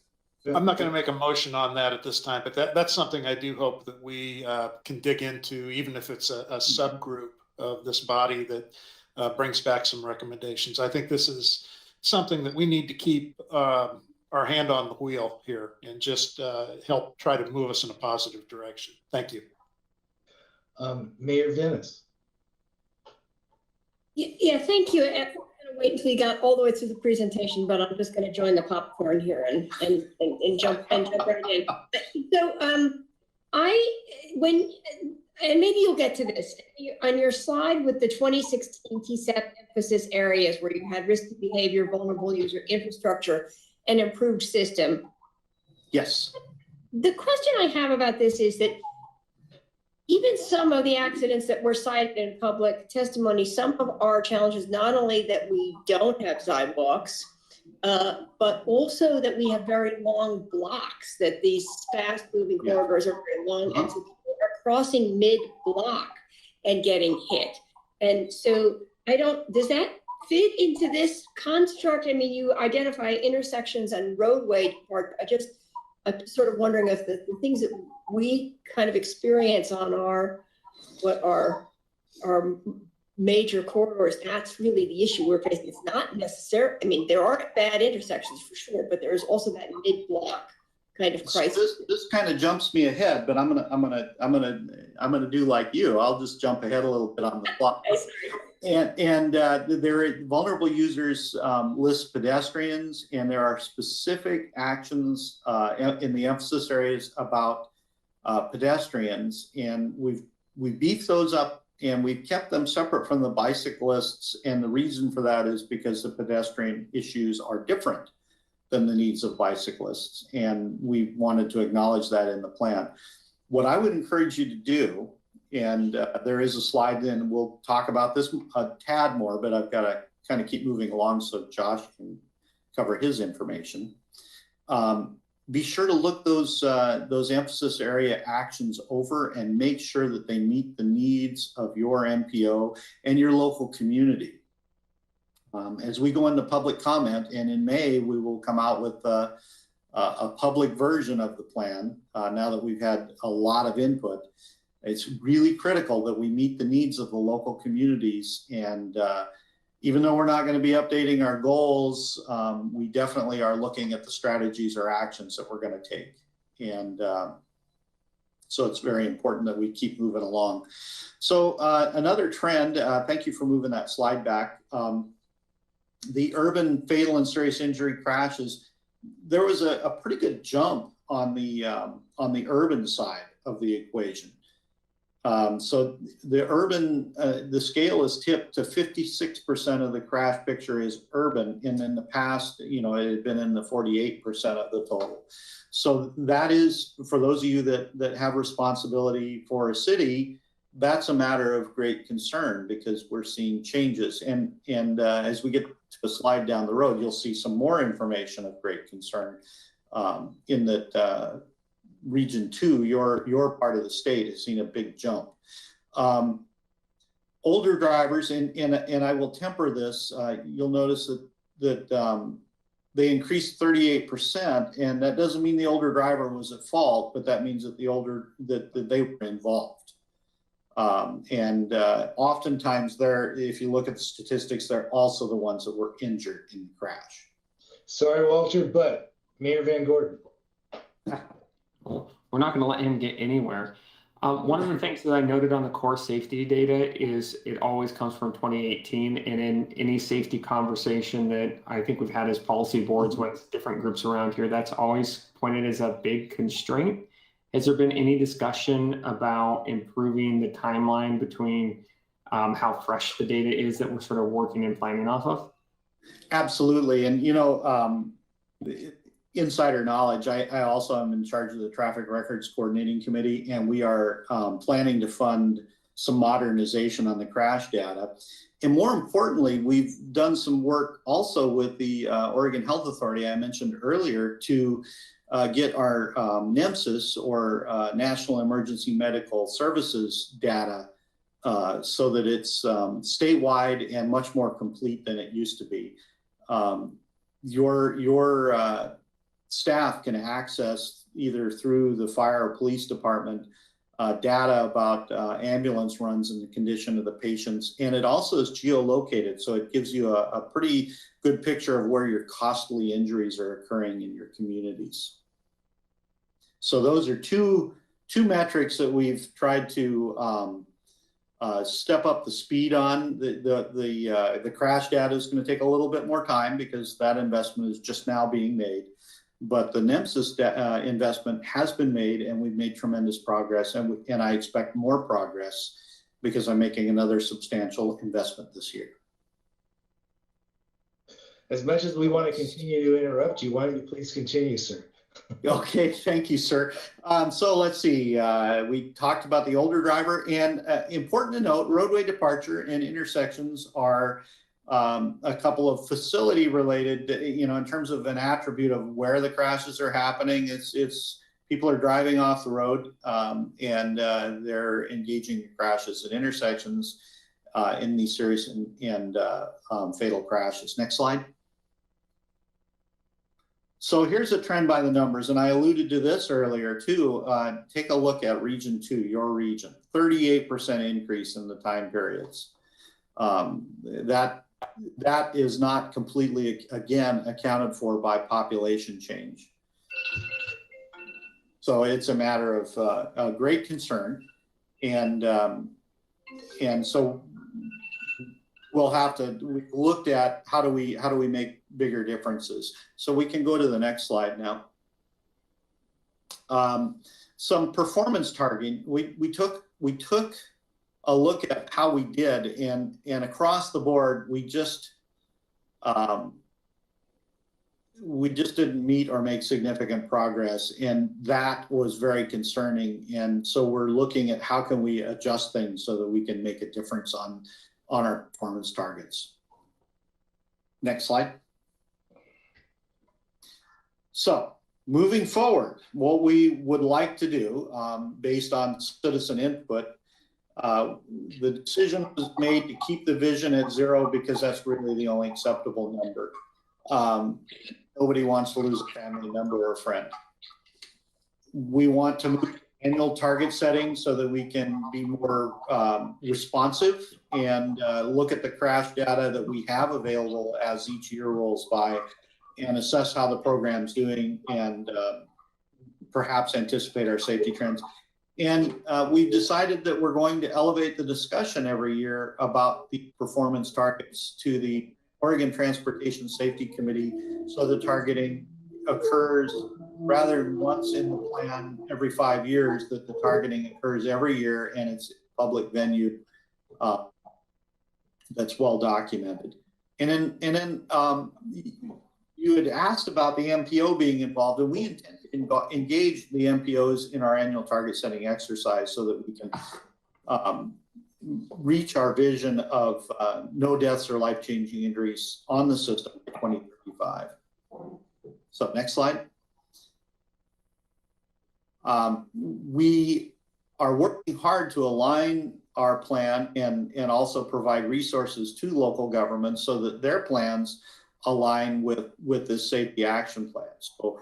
I'm not going to make a motion on that at this time, but that's something I do hope that we can dig into, even if it's a subgroup of this body that brings back some recommendations. I think this is something that we need to keep our hand on the wheel here and just help try to move us in a positive direction. Thank you. Mayor Venice. Yeah, thank you. I'm gonna wait until you got all the way through the presentation, but I'm just going to join the popcorn here and jump right in. So and maybe you'll get to this on your slide with the 2016 TSEP emphasis areas where you had risky behavior, vulnerable user infrastructure, and improved system. Yes. The question I have about this is that even some of the accidents that were cited in public testimony, some of our challenges, not only that we don't have sidewalks, but also that we have very long blocks, that these fast moving corridors are very long, and so people are crossing mid-block and getting hit. And so does that fit into this construct? I mean, you identify intersections and roadway part. I'm sort of wondering if the things that we kind of experience on our major corridors, that's really the issue we're facing. It's not necessary. I mean, there are bad intersections for sure, but there's also that mid-block kind of crisis. So this kind of jumps me ahead, but I'm gonna do like you. I'll just jump ahead a little bit on the clock. And there are vulnerable users list pedestrians, and there are specific actions in the emphasis areas about pedestrians, and we've beefed those up and we've kept them separate from the bicyclists. And the reason for that is because the pedestrian issues are different than the needs of bicyclists, and we wanted to acknowledge that in the plan. What I would encourage you to do, and there is a slide, and we'll talk about this a tad more, but I've got to kind of keep moving along so Josh can cover his information. Be sure to look those emphasis area actions over and make sure that they meet the needs of your MPO and your local community. As we go into public comment, and in May, we will come out with a public version of the plan. Now that we've had a lot of input, it's really critical that we meet the needs of the local communities. And even though we're not going to be updating our goals, we definitely are looking at the strategies or actions that we're going to take. And so it's very important that we keep moving along. So another trend, thank you for moving that slide back. The urban fatal and serious injury crashes, there was a pretty good jump on the urban side of the equation. So the urban, the scale is tipped to 56% of the crash picture is urban. And in the past, you know, it had been in the 48% of the total. So that is, for those of you that have responsibility for a city, that's a matter of great concern because we're seeing changes. And as we get to a slide down the road, you'll see some more information of great concern in that Region 2, your part of the state has seen a big jump. Older drivers, and I will temper this, you'll notice that they increased 38%, and that doesn't mean the older driver was at fault, but that means that that they were involved. Oftentimes if you look at the statistics, they're also the ones that were injured in the crash. Sorry, Walter, but Mayor Van Gordon. Well, we're not going to let him get anywhere. One of the things that I noted on the core safety data is it always comes from 2018. And in any safety conversation that I think we've had as policy boards with different groups around here, that's always pointed as a big constraint. Has there been any discussion about improving the timeline between how fresh the data is that we're sort of working and planning off of? Absolutely. And, you know, insider knowledge, I also am in charge of the Traffic Records Coordinating Committee, and we are planning to fund some modernization on the crash data. And more importantly, we've done some work also with the Oregon Health Authority I mentioned earlier to get our NEMSIS or National Emergency Medical Services data so that it's statewide and much more complete than it used to be. Your staff can access either through the fire or police department data about ambulance runs and the condition of the patients. And it also is geolocated, so it gives you a pretty good picture of where your costly injuries are occurring in your communities. So those are two metrics that we've tried to step up the speed on. The crash data is going to take a little bit more time because that investment is just now being made. But the NEMSIS investment has been made, and we've made tremendous progress, and I expect more progress because I'm making another substantial investment this year. As much as we want to continue to interrupt you, why don't you please continue, sir? Okay, thank you, sir. So let's see, we talked about the older driver, and important to note, roadway departure and intersections are a couple of facility related, you know, in terms of an attribute of where the crashes are happening. It's people are driving off the road and they're engaging in crashes at intersections in these serious and fatal crashes. Next slide. So here's a trend by the numbers, and I alluded to this earlier too. Take a look at Region 2, your region, 38% increase in the time periods. That is not completely, again, accounted for by population change. So it's a matter of a great concern, and so we looked at how do we make bigger differences. So we can go to the next slide now. Some performance targeting. We took a look at how we did, and across the board, we just didn't meet or make significant progress, and that was very concerning. And so we're looking at how can we adjust things so that we can make a difference on our performance targets. Next slide. So moving forward, what we would like to do based on citizen input, the decision was made to keep the vision at 0 because that's really the only acceptable number. Nobody wants to lose a family member or a friend. We want to move to annual target setting so that we can be more responsive and look at the crash data that we have available as each year rolls by and assess how the program's doing and perhaps anticipate our safety trends. And we've decided that we're going to elevate the discussion every year about the performance targets to the Oregon Transportation Safety Committee, so the targeting occurs rather than once in the plan every 5 years, that the targeting occurs every year and it's a public venue that's well documented. And then you had asked about the MPO being involved, and we intend to engage the MPOs in our annual target setting exercise so that we can reach our vision of no deaths or life-changing injuries on the system by 2035. So next slide. We are working hard to align our plan and also provide resources to local governments so that their plans align with this safety action plan. So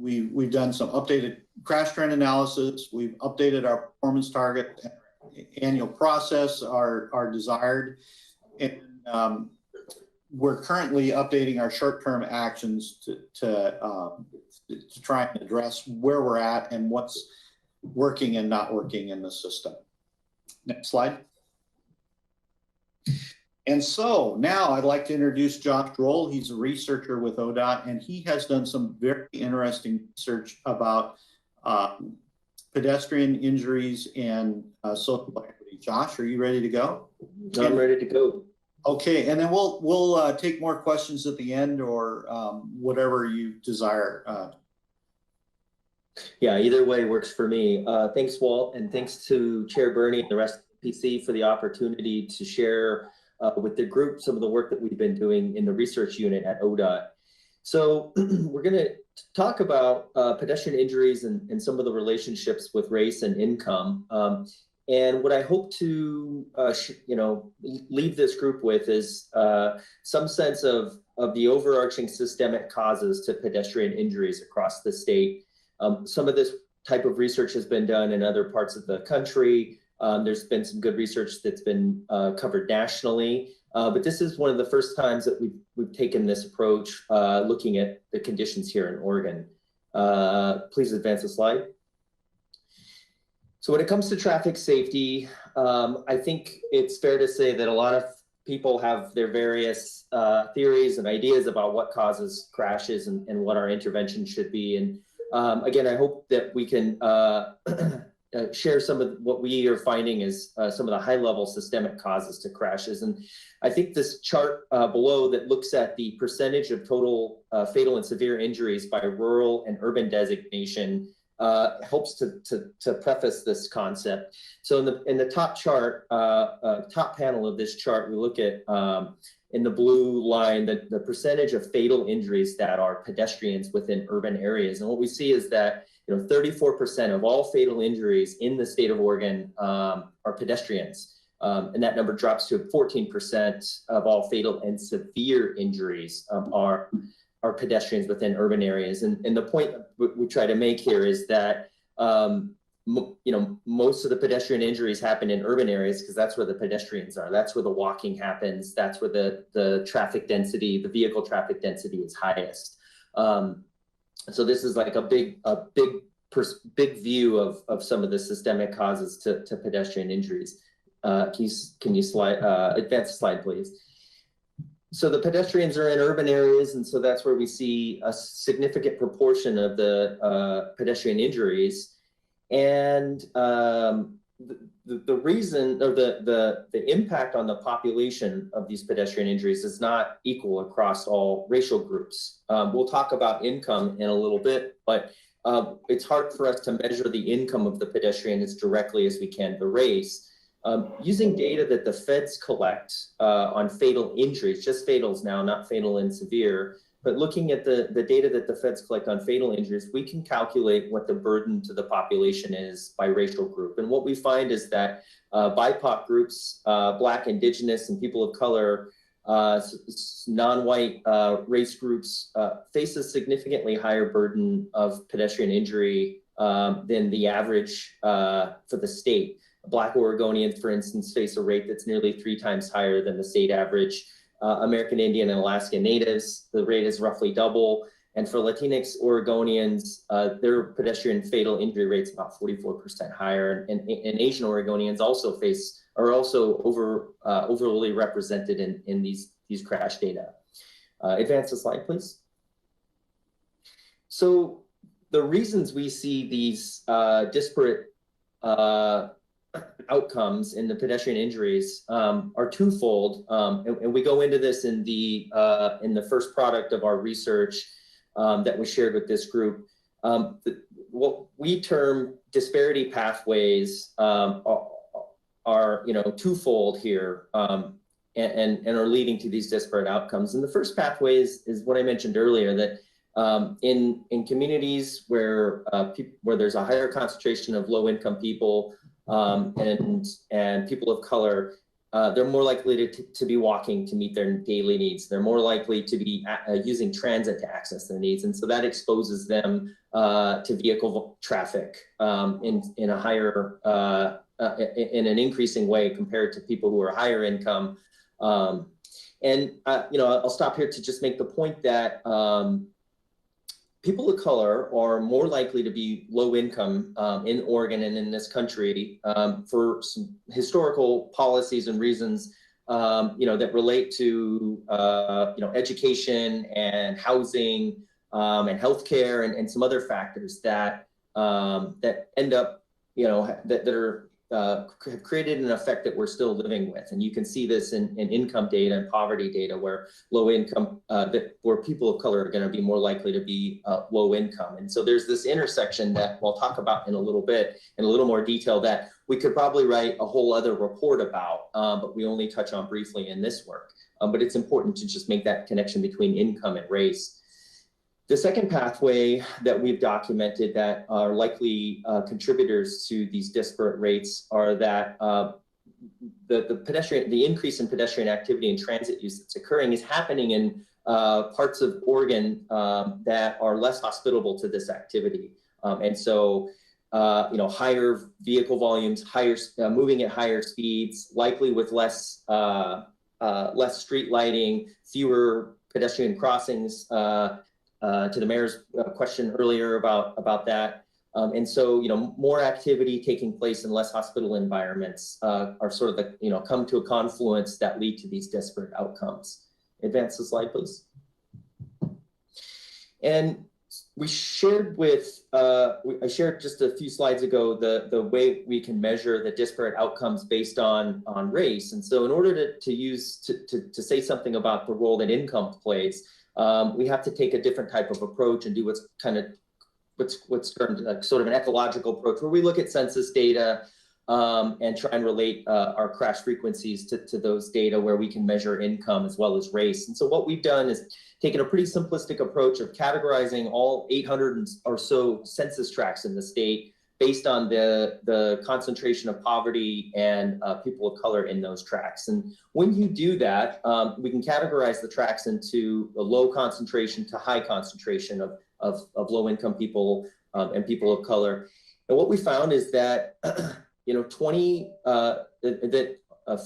we've done some updated crash trend analysis. We've updated our performance target. Annual process are desired, and we're currently updating our short-term actions to try and address where we're at and what's working and not working in the system. Next slide. And so now I'd like to introduce Josh Droll. He's a researcher with ODOT, and he has done some very interesting research about pedestrian injuries and social equity. Josh, are you ready to go? I'm ready to go. Okay, and then we'll take more questions at the end, or whatever you desire. Yeah, either way works for me. Thanks, Walt, and thanks to Chair Bernie and the rest of the PC for the opportunity to share with the group some of the work that we've been doing in the research unit at ODOT. So we're going to talk about pedestrian injuries and some of the relationships with race and income. And what I hope to leave this group with is some sense of the overarching systemic causes to pedestrian injuries across the state. Some of this type of research has been done in other parts of the country. There's been some good research that's been covered nationally, but this is one of the first times that we've taken this approach, looking at the conditions here in Oregon. Please advance the slide. So when it comes to traffic safety, I think it's fair to say that a lot of people have their various theories and ideas about what causes crashes and what our intervention should be. And again, I hope that we can share some of what we are finding is some of the high-level systemic causes to crashes. And I think this chart below that looks at the percentage of total fatal and severe injuries by rural and urban designation helps to preface this concept. So in the top chart, top panel of this chart, we look at in the blue line the percentage of fatal injuries that are pedestrians within urban areas. And what we see is that 34% of all fatal injuries in the state of Oregon are pedestrians. And that number drops to 14% of all fatal and severe injuries are pedestrians within urban areas. And the point we try to make here is that most of the pedestrian injuries happen in urban areas because that's where the pedestrians are. That's where the walking happens. That's where the traffic density, the vehicle traffic density is highest. So this is like a big view of some of the systemic causes to pedestrian injuries. Can you advance the slide, please? So the pedestrians are in urban areas, and so that's where we see a significant proportion of the pedestrian injuries. And the reason, or the impact on the population of these pedestrian injuries is not equal across all racial groups. We'll talk about income in a little bit, but it's hard for us to measure the income of the pedestrian as directly as we can the race. Using data that the feds collect on fatal injuries, just fatals now, not fatal and severe, but looking at the data that the feds collect on fatal injuries, we can calculate what the burden to the population is by racial group. And what we find is that BIPOC groups, Black, Indigenous, and people of color, non-white race groups face a significantly higher burden of pedestrian injury than the average for the state. Black Oregonians, for instance, face a rate that's nearly 3 times higher than the state average. American Indian and Alaska Natives, the rate is roughly double. And for Latinx Oregonians, their pedestrian fatal injury rate's about 44% higher. And Asian Oregonians are also overly represented in these crash data. Advance the slide, please. So the reasons we see these disparate outcomes in the pedestrian injuries are twofold, and we go into this in the first product of our research that we shared with this group. What we term disparity pathways are twofold here, and are leading to these disparate outcomes. And the first pathway is what I mentioned earlier, that in communities where there's a higher concentration of low-income people and people of color, they're more likely to be walking to meet their daily needs. They're more likely to be using transit to access their needs, and so that exposes them to vehicle traffic in a higher in an increasing way compared to people who are higher income. I'll stop here to just make the point that people of color are more likely to be low income in Oregon and in this country for some historical policies and reasons that relate to education and housing and healthcare and some other factors that end up that are have created an effect that we're still living with. And you can see this in income data and poverty data, where low income, where people of color are going to be more likely to be low income. And so there's this intersection that we'll talk about in a little bit, in a little more detail, that we could probably write a whole other report about, but we only touch on briefly in this work. But it's important to just make that connection between income and race. The second pathway that we've documented that are likely contributors to these disparate rates are that the increase in pedestrian activity and transit use that's occurring is happening in parts of Oregon that are less hospitable to this activity. And so, higher vehicle volumes, moving at higher speeds, likely with less street lighting, fewer pedestrian crossings, to the mayor's question earlier about that. And so, more activity taking place in less hospital environments are sort of the, come to a confluence that lead to these disparate outcomes. Advance the slide, please. And we shared I shared just a few slides ago the way we can measure the disparate outcomes based on race. And so in order to say something about the role that income plays, we have to take a different type of approach and do what's termed sort of an ecological approach, where we look at census data and try and relate our crash frequencies to those data, where we can measure income as well as race. And so what we've done is taken a pretty simplistic approach of categorizing all 800 or so census tracts in the state based on the concentration of poverty and people of color in those tracts. And when you do that, we can categorize the tracts into a low concentration to high concentration of low-income people and people of color. And what we found is that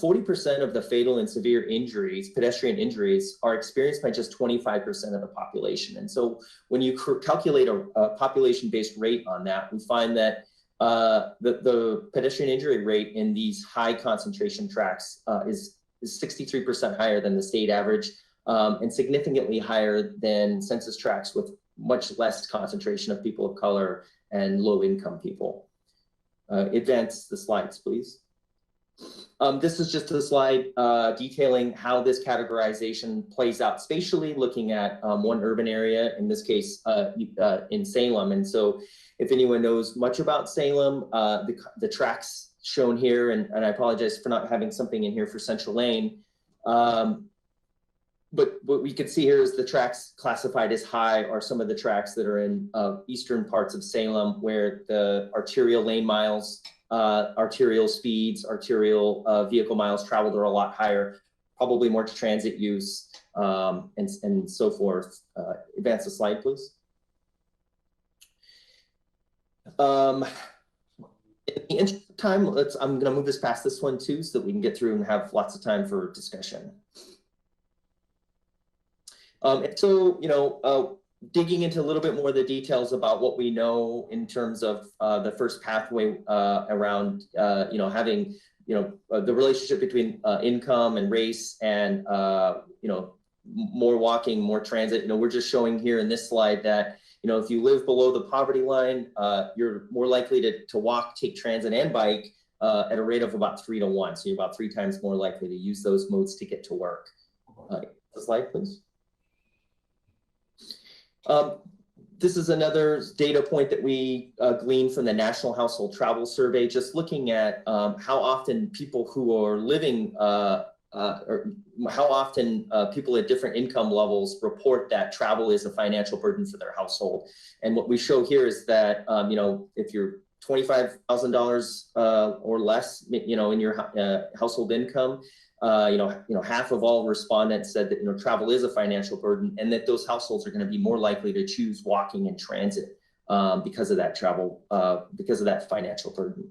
40% of the fatal and severe injuries, pedestrian injuries, are experienced by just 25% of the population. And so when you calculate a population-based rate on that, we find that the pedestrian injury rate in these high concentration tracts is 63% higher than the state average, and significantly higher than census tracts with much less concentration of people of color and low-income people. Advance the slides, please. This is just a slide detailing how this categorization plays out spatially, looking at one urban area, in this case in Salem. And so if anyone knows much about Salem, the tracks shown here, and I apologize for not having something in here for Central Lane, but what we can see here is the tracks classified as high are some of the tracks that are in eastern parts of Salem, where the arterial lane miles, arterial speeds, arterial vehicle miles traveled are a lot higher, probably more transit use, and so forth. Advance the slide, please. In the interest of time, I'm going to move this past this one too, so that we can get through and have lots of time for discussion. And so, digging into a little bit more of the details about what we know in terms of the first pathway around, having, the relationship between income and race and, more walking, more transit. We're just showing here in this slide that, if you live below the poverty line, you're more likely to walk, take transit, and bike at a rate of about 3 to 1. So you're about 3 times more likely to use those modes to get to work. The slide, please. This is another data point that we gleaned from the National Household Travel Survey, just looking at how often people who are living, or how often people at different income levels report that travel is a financial burden for their household. And what we show here is that, if you're $25,000 or less, in your household income, half of all respondents said that, travel is a financial burden, and that those households are going to be more likely to choose walking and transit because of that travel, because of that financial burden.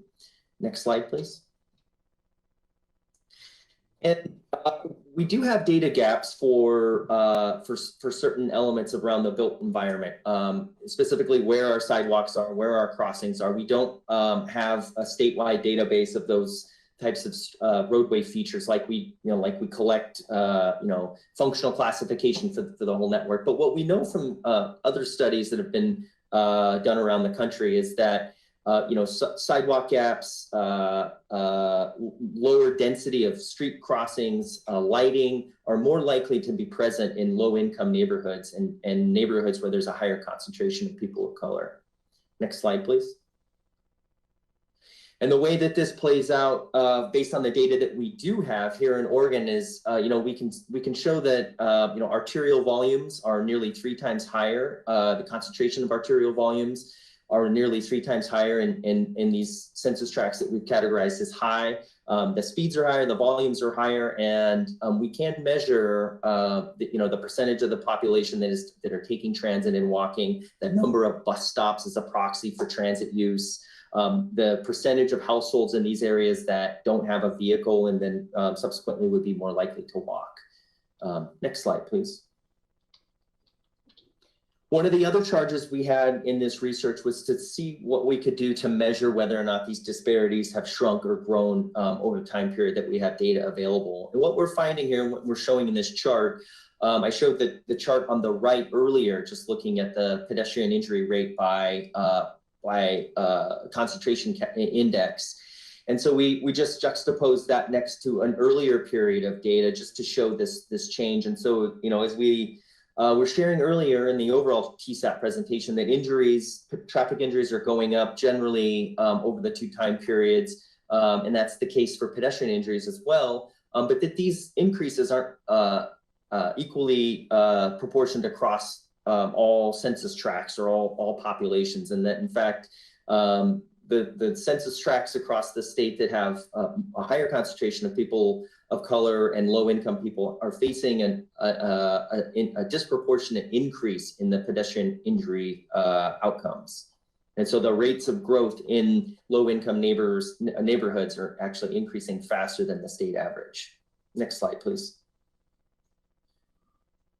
Next slide, please. And we do have data gaps for certain elements around the built environment, specifically where our sidewalks are, where our crossings are. We don't have a statewide database of those types of roadway features like we collect, functional classification for the whole network. But what we know from other studies that have been done around the country is that sidewalk gaps, lower density of street crossings, lighting are more likely to be present in low-income neighborhoods and neighborhoods where there's a higher concentration of people of color. Next slide, please. And the way that this plays out, based on the data that we do have here in Oregon, is we can show that arterial volumes are nearly 3 times higher. The concentration of arterial volumes are nearly 3 times higher in these census tracts that we've categorized as high. The speeds are higher, the volumes are higher, and we can measure the percentage of the population that are taking transit and walking. The number of bus stops is a proxy for transit use. The percentage of households in these areas that don't have a vehicle and then subsequently would be more likely to walk. Next slide, please. One of the other charges we had in this research was to see what we could do to measure whether or not these disparities have shrunk or grown over the time period that we have data available. And what we're finding here, and what we're showing in this chart, I showed the chart on the right earlier, just looking at the pedestrian injury rate by concentration index. And so we just juxtaposed that next to an earlier period of data just to show this change. And so, as we were sharing earlier in the overall TSAT presentation, that traffic injuries are going up generally over the 2 time periods. And that's the case for pedestrian injuries as well. But that these increases aren't equally proportioned across all census tracts or all populations, and that in fact the census tracts across the state that have a higher concentration of people of color and low-income people are facing a disproportionate increase in the pedestrian injury outcomes. And so the rates of growth in low-income neighborhoods are actually increasing faster than the state average. Next slide, please.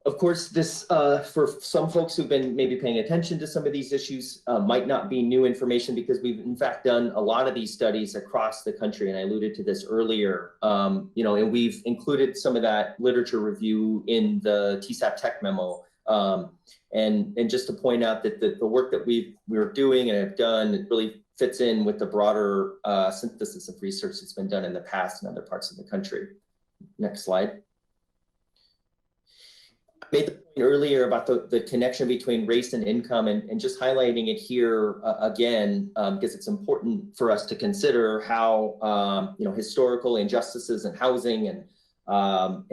Of course, this, for some folks who've been maybe paying attention to some of these issues, might not be new information because we've in fact done a lot of these studies across the country, and I alluded to this earlier. And we've included some of that literature review in the TSAT tech memo. And just to point out that the work that we're doing and have done, it really fits in with the broader synthesis of research that's been done in the past in other parts of the country. Next slide. I made the point earlier about the connection between race and income, and just highlighting it here again, because it's important for us to consider how historical injustices in housing and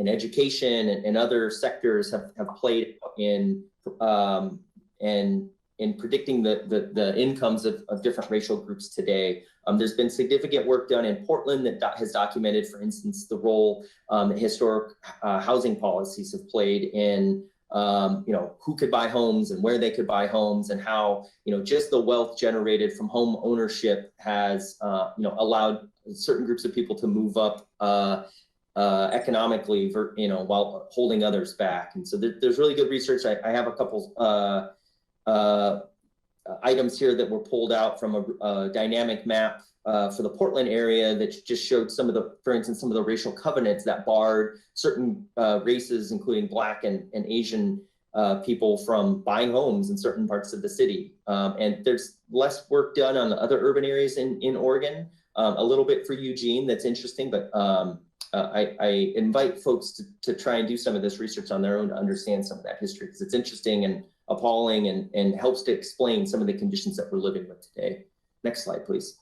education and other sectors have played in predicting the incomes of different racial groups today. There's been significant work done in Portland that has documented, for instance, the role historic housing policies have played in, who could buy homes and where they could buy homes, and how, just the wealth generated from home ownership has, allowed certain groups of people to move up economically, while holding others back. And so there's really good research. I have a couple items here that were pulled out from a dynamic map for the Portland area that just showed for instance, some of the racial covenants that barred certain races, including Black and Asian people from buying homes in certain parts of the city. And there's less work done on the other urban areas in Oregon, a little bit for Eugene that's interesting, but I invite folks to try and do some of this research on their own to understand some of that history, because it's interesting and appalling and helps to explain some of the conditions that we're living with today. Next slide, please.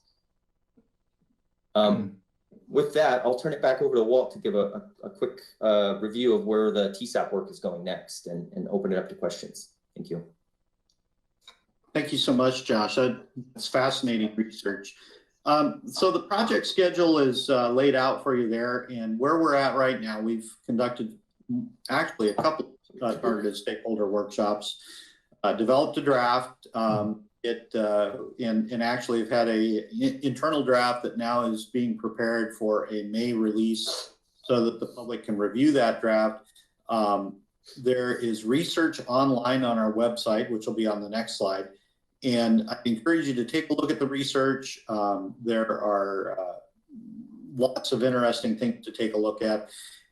With that, I'll turn it back over to Walt to give a quick review of where the TSAP work is going next and open it up to questions. Thank you. Thank you so much, Josh. That's fascinating research. So the project schedule is laid out for you there, and where we're at right now, we've conducted actually a couple of targeted stakeholder workshops, developed a draft, and actually have had a internal draft that now is being prepared for a May release so that the public can review that draft. There is research online on our website, which will be on the next slide. And I encourage you to take a look at the research. There are lots of interesting things to take a look at.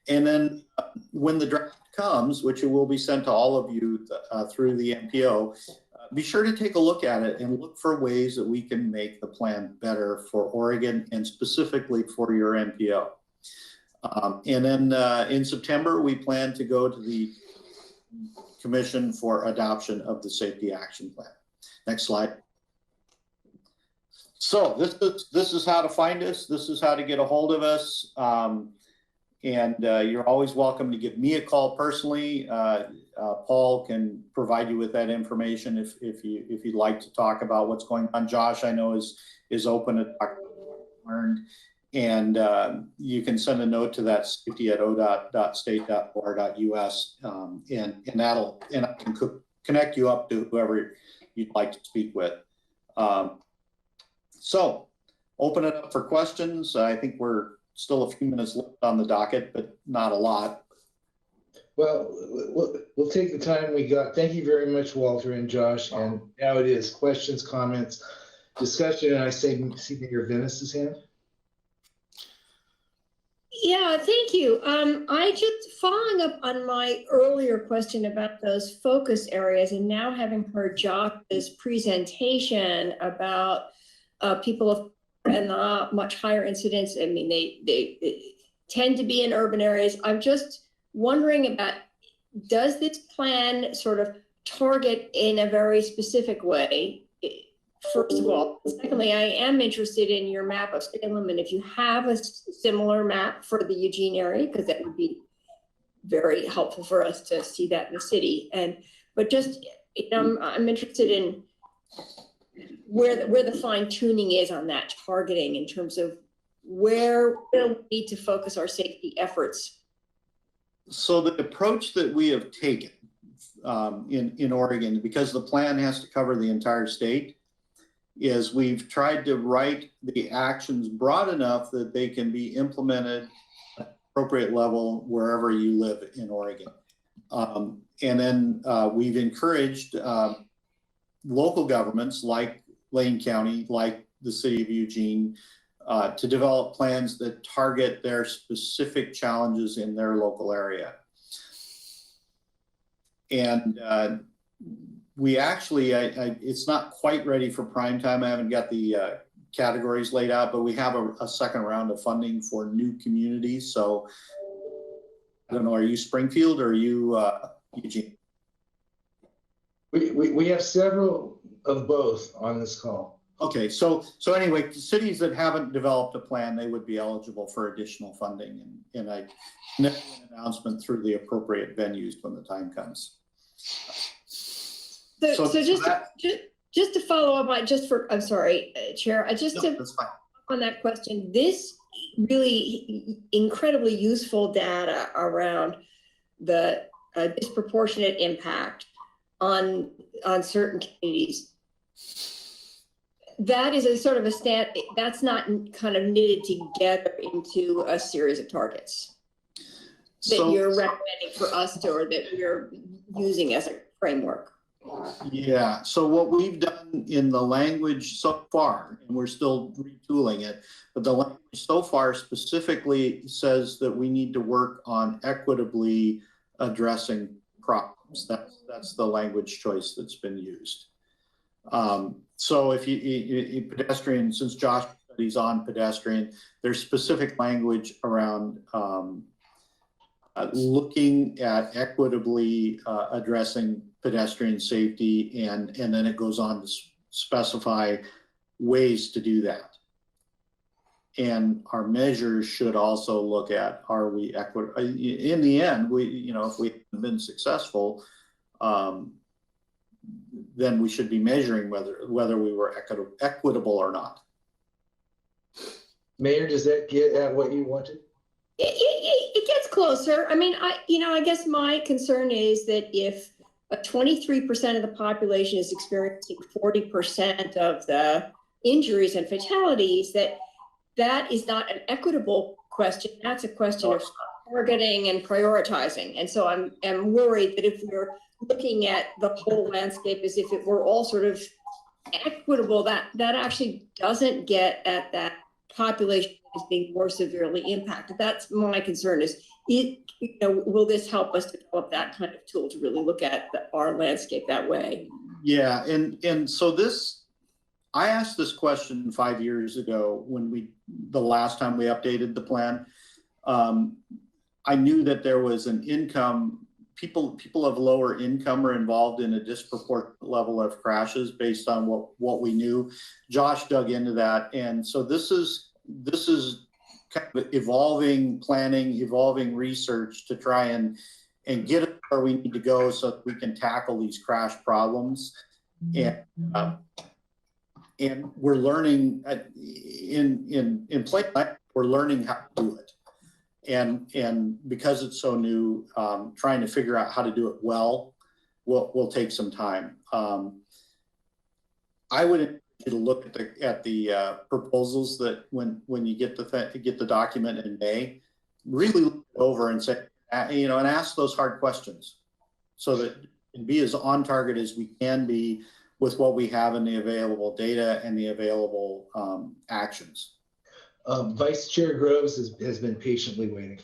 And then when the draft comes, which it will be sent to all of you through the MPO, be sure to take a look at it and look for ways that we can make the plan better for Oregon and specifically for your MPO. And then in September, we plan to go to the Commission for adoption of the Safety Action Plan. Next slide. So this is how to find us. This is how to get a hold of us. And you're always welcome to give me a call personally. Paul can provide you with that information if you'd like to talk about what's going on. Josh, I know is open to talk about what we've learned. And you can send a note to that safety@odot.state.or.us, and I can connect you up to whoever you'd like to speak with. So open it up for questions. I think we're still a few minutes left on the docket, but not a lot. Well, we'll take the time we got. Thank you very much, Walter and Josh. And now it is questions, comments, discussion. And I see Mayor Venice's hand. Yeah, thank you. I just following up on my earlier question about those focus areas, and now having heard Josh's presentation about people and much higher incidence. I mean, they tend to be in urban areas. I'm just wondering about, does this plan sort of target in a very specific way? First of all. Secondly, I am interested in your map of Salem, and if you have a similar map for the Eugene area, because that would be very helpful for us to see that in the city. But just, I'm interested in where the fine tuning is on that targeting in terms of where we need to focus our safety efforts. So the approach that we have taken in Oregon, because the plan has to cover the entire state, is we've tried to write the actions broad enough that they can be implemented at appropriate level wherever you live in Oregon. And then we've encouraged local governments like Lane County, like the city of Eugene, to develop plans that target their specific challenges in their local area. And we actually, it's not quite ready for prime time. I haven't got the categories laid out, but we have a second round of funding for new communities. So I don't know, are you Springfield or are you Eugene? We have several of both on this call. Okay, so anyway, cities that haven't developed a plan, they would be eligible for additional funding, and I make an announcement through the appropriate venues when the time comes. So just to follow up on, I'm sorry, Chair, that's fine. On that question, this really incredibly useful data around the disproportionate impact on certain communities. That is a sort of that's not kind of knitted together into a series of targets that you're recommending for us to, or that we're using as a framework. Yeah, so what we've done in the language so far, and we're still retooling it, but the language so far specifically says that we need to work on equitably addressing problems. That's the language choice that's been used. So if you pedestrian, since Josh studies on pedestrian, there's specific language around looking at equitably addressing pedestrian safety, and then it goes on to specify ways to do that. And our measures should also look at, are we equitable? In the end, if we've been successful, then we should be measuring whether we were equitable or not. Mayor, does that get at what you wanted? It gets closer. I mean, I guess my concern is that if 23% of the population is experiencing 40% of the injuries and fatalities, that is not an equitable question. That's a question of targeting and prioritizing. And so I'm worried that if we're looking at the whole landscape as if it were all sort of equitable, that actually doesn't get at that population is being more severely impacted. That's my concern is, will this help us develop that kind of tool to really look at our landscape that way? Yeah, and so I asked this question 5 years ago when the last time we updated the plan. I knew that there was an income, people of lower income are involved in a disproportionate level of crashes based on what we knew. Josh dug into that, and so this is kind of evolving planning, evolving research to try and get it where we need to go so that we can tackle these crash problems. And we're learning in play, we're learning how to do it. And because it's so new, trying to figure out how to do it well will take some time. I would encourage you to look at the proposals that when you get the document in May, really look it over and say, and ask those hard questions so that and be as on target as we can be with what we have in the available data and the available actions. Vice Chair Groves has been patiently waiting.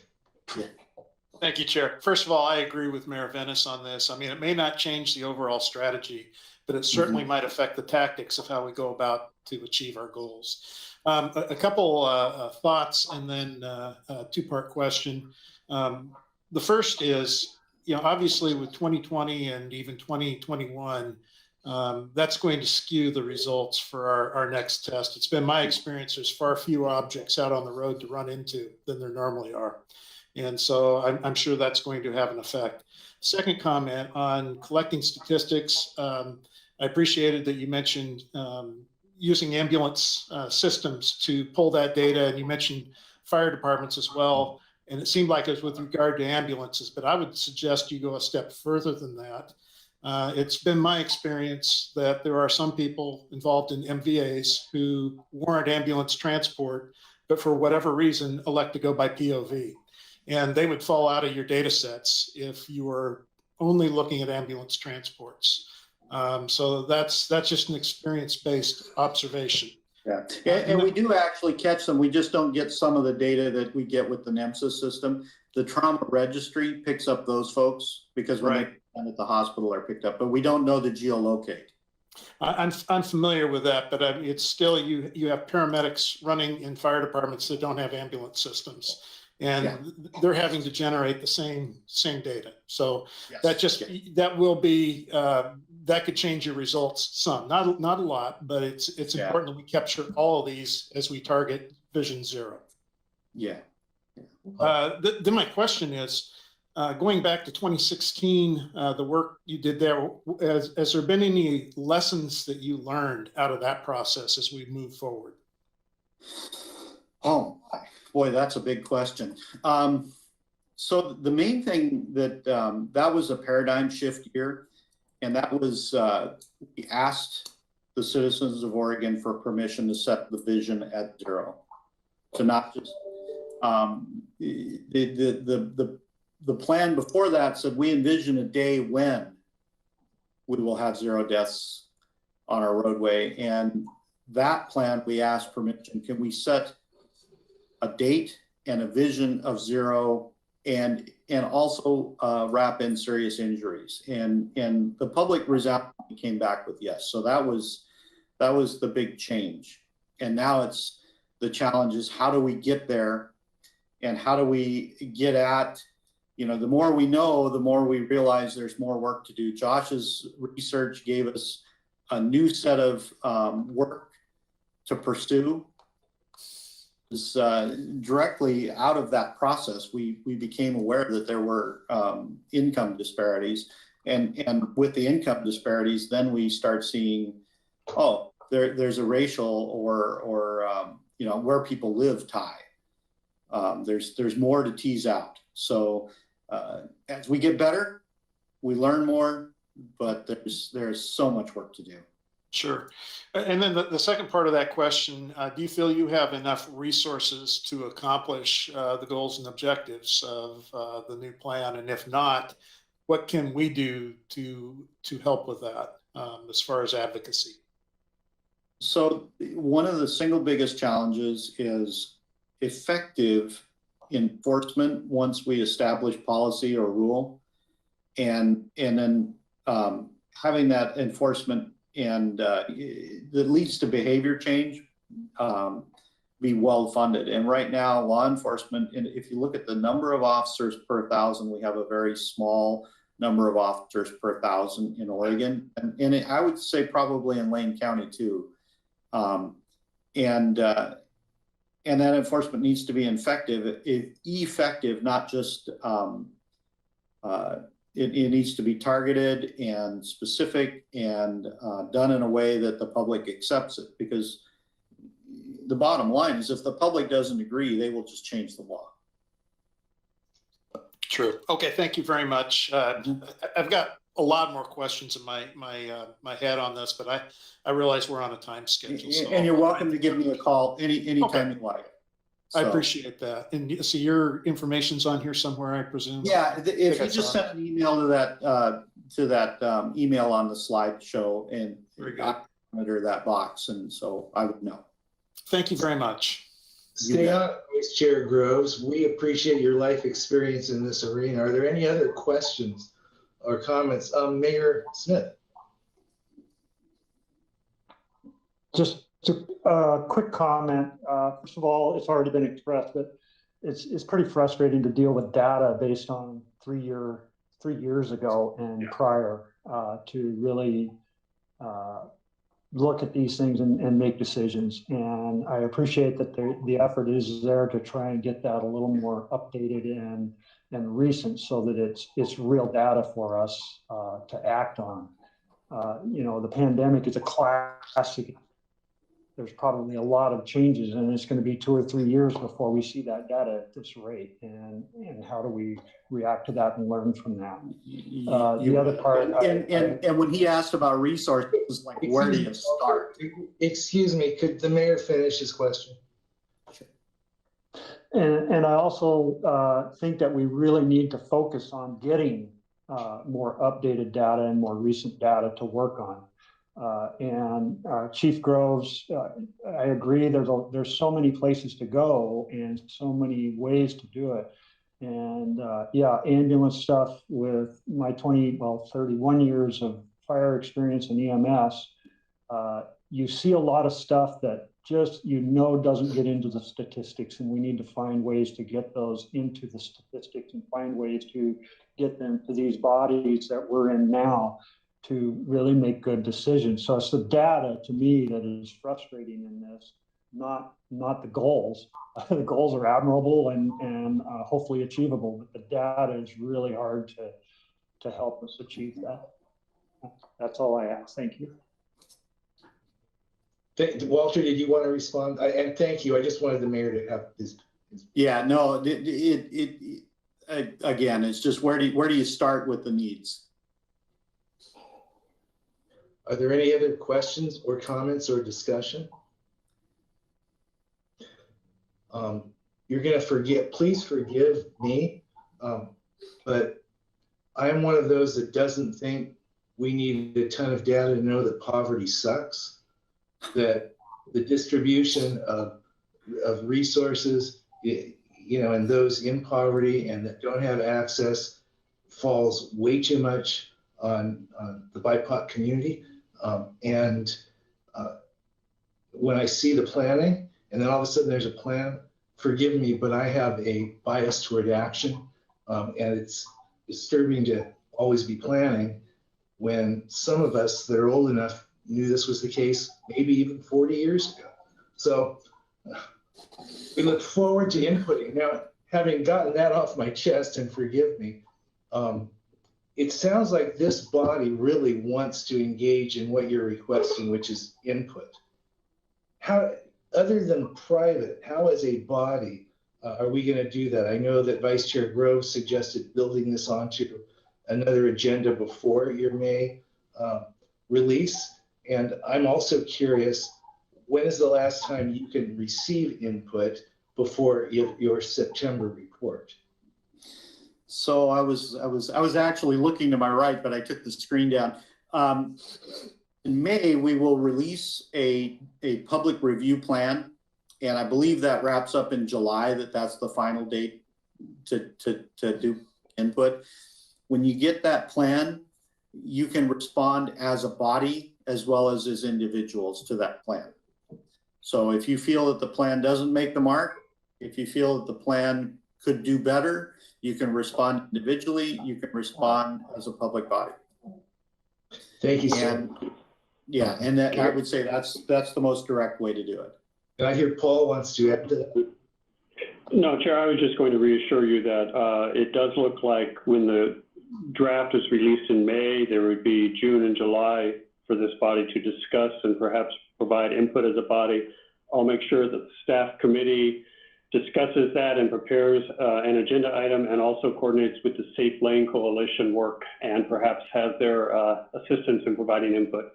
Yeah. Thank you, Chair. First of all, I agree with Mayor Venice on this. I mean, it may not change the overall strategy, but it certainly might affect the tactics of how we go about to achieve our goals. A couple thoughts and then a two-part question. The first is, obviously with 2020 and even 2021, that's going to skew the results for our next test. It's been my experience there's far fewer objects out on the road to run into than there normally are. And so I'm sure that's going to have an effect. Second comment on collecting statistics. I appreciated that you mentioned using ambulance systems to pull that data, and you mentioned fire departments as well. And it seemed like it was with regard to ambulances, but I would suggest you go a step further than that. It's been my experience that there are some people involved in MVAs who warrant ambulance transport, but for whatever reason elect to go by POV. And they would fall out of your data sets if you were only looking at ambulance transports. So that's just an experience-based observation. Yeah, and we do actually catch them. We just don't get some of the data that we get with the NEMSIS system. The trauma registry picks up those folks because when they come at the hospital are picked up, but we don't know the geolocate. I'm familiar with that, but it's still, you have paramedics running in fire departments that don't have ambulance systems. And they're having to generate the same data. So that will be, that could change your results some, not a lot, but it's important that we capture all of these as we target Vision Zero. Yeah. Then my question is, going back to 2016, the work you did there, has there been any lessons that you learned out of that process as we move forward? Oh, boy, that's a big question. So the main thing that was a paradigm shift year, and that was we asked the citizens of Oregon for permission to set the vision at zero, to not just the plan before that said we envision a day when we will have zero deaths on our roadway, and that plan we asked permission. Can we set a date and a vision of zero and also wrap in serious injuries. And the public resoundingly came back with yes. So that was the big change. And now it's the challenge is how do we get there, and how do we get at, you know, the more we know, the more we realize there's more work to do. Josh's research gave us a new set of work to pursue. Directly out of that process, we became aware that there were income disparities, and with the income disparities, then we start seeing, oh, there's a racial or you know, where people live tie. There's more to tease out. So as we get better, we learn more, but there's so much work to do. Sure. And then the second part of that question, do you feel you have enough resources to accomplish the goals and objectives of the new plan? And if not, what can we do to help with that as far as advocacy? So one of the single biggest challenges is effective enforcement once we establish policy or rule, and then having that enforcement and that leads to behavior change be well funded. And right now, law enforcement, and if you look at the number of officers per 1,000, we have a very small number of officers per 1,000 in Oregon, and I would say probably in Lane County too. And that enforcement needs to be effective, not just it needs to be targeted and specific and done in a way that the public accepts it, because the bottom line is if the public doesn't agree, they will just change the law. True. Okay, thank you very much. I've got a lot more questions in my head on this, but I realize we're on a time schedule. So and you're welcome to give me a call anytime you like. So, I appreciate that. And so your information's on here somewhere, I presume? Yeah, if you just send an email to that email on the slideshow, and I monitor that box, and so I would know. Thank you very much. Stay on, Vice Chair Groves. We appreciate your life experience in this arena. Are there any other questions or comments? Mayor Smith. Just a quick comment. First of all, it's already been expressed, but it's pretty frustrating to deal with data based on 3 years ago and prior to really look at these things and make decisions. And I appreciate that the effort is there to try and get that a little more updated and recent, so that it's real data for us to act on. You know, the pandemic is a classic. There's probably a lot of changes, and it's going to be 2 or 3 years before we see that data at this rate. And how do we react to that and learn from that? The other part, and when he asked about resources, like where do you start? Excuse me, could the mayor finish his question? And I also think that we really need to focus on getting more updated data and more recent data to work on. Chief Groves, I agree. There's so many places to go and so many ways to do it. And yeah, ambulance stuff with my 31 years of fire experience in EMS, you see a lot of stuff that just, doesn't get into the statistics, and we need to find ways to get those into the statistics and find ways to get them to these bodies that we're in now to really make good decisions. So it's the data, to me, that is frustrating in this, not the goals. The goals are admirable and hopefully achievable, but the data is really hard to help us achieve that. That's all I ask. Thank you. Walter, did you want to respond? And thank you. I just wanted the mayor to have his. Yeah, no, again, it's just where do you start with the needs? Are there any other questions or comments or discussion? You're going to please forgive me, but I'm one of those that doesn't think we need a ton of data to know that poverty sucks, that the distribution of resources, you know, and those in poverty and that don't have access falls way too much on the BIPOC community. When I see the planning and then all of a sudden there's a plan, forgive me, but I have a bias toward action. And it's disturbing to always be planning when some of us that are old enough knew this was the case, maybe even 40 years ago. So we look forward to inputting. Now, having gotten that off my chest, and forgive me, it sounds like this body really wants to engage in what you're requesting, which is input. How, other than private, how as a body are we going to do that? I know that Vice Chair Grove suggested building this onto another agenda before your May release. And I'm also curious, when is the last time you can receive input before your September report? So I was actually looking to my right, but I took the screen down. In May, we will release a public review plan, and I believe that wraps up in July. That's the final date to do input. When you get that plan, you can respond as a body as well as individuals to that plan. So if you feel that the plan doesn't make the mark, if you feel that the plan could do better, you can respond individually, you can respond as a public body. Thank you, sir. And, yeah, and that, I would say that's the most direct way to do it. And I hear Paul wants to add to that. No, Chair, I was just going to reassure you that it does look like when the draft is released in May, there would be June and July for this body to discuss and perhaps provide input as a body. I'll make sure that the staff committee discusses that and prepares an agenda item and also coordinates with the Safe Lane Coalition work and perhaps has their assistance in providing input.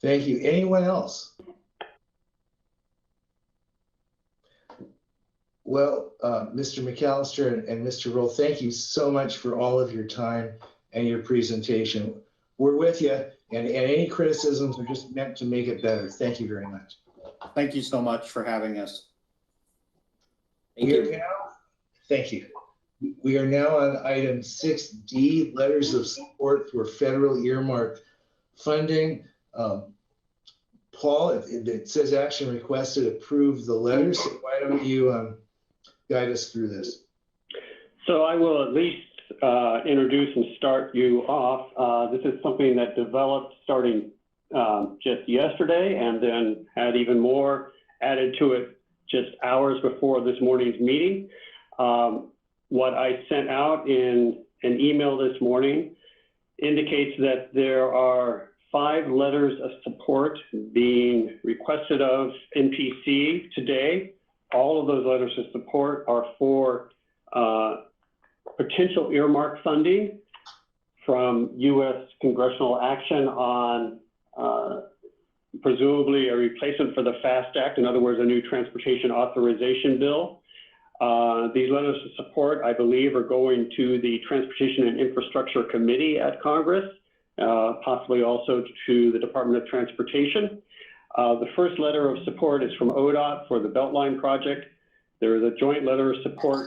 Thank you. Anyone else? Well, Mr. McAllister and Mr. Roll, thank you so much for all of your time and your presentation. We're with you, and any criticisms are just meant to make it better. Thank you very much. Thank you so much for having us. Thank you. We are now on item 6D, letters of support for federal earmark funding. Paul, it says action requested, approve the letters. So why don't you guide us through this? So I will at least introduce and start you off. This is something that developed starting just yesterday and then had even more added to it just hours before this morning's meeting. What I sent out in an email this morning indicates that there are 5 letters of support being requested of NPC today. All of those letters of support are for potential earmark funding from U.S. congressional action on presumably a replacement for the FAST Act, in other words, a new transportation authorization bill. These letters of support, I believe, are going to the Transportation and Infrastructure Committee at Congress, possibly also to the Department of Transportation. The first letter of support is from ODOT for the Beltline project. There is a joint letter of support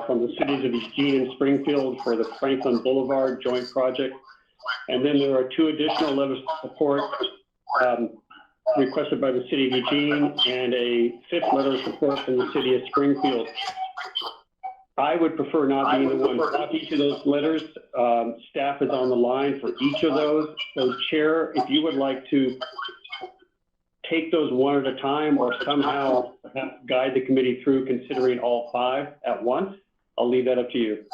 from the cities of Eugene and Springfield for the Franklin Boulevard joint project. And then there are 2 additional letters of support requested by the city of Eugene and a 5th letter of support from the city of Springfield. I would prefer not being the one to drop each of those letters. Staff is on the line for each of those. So Chair, if you would like to take those one at a time or somehow perhaps guide the committee through considering all 5 at once, I'll leave that up to you.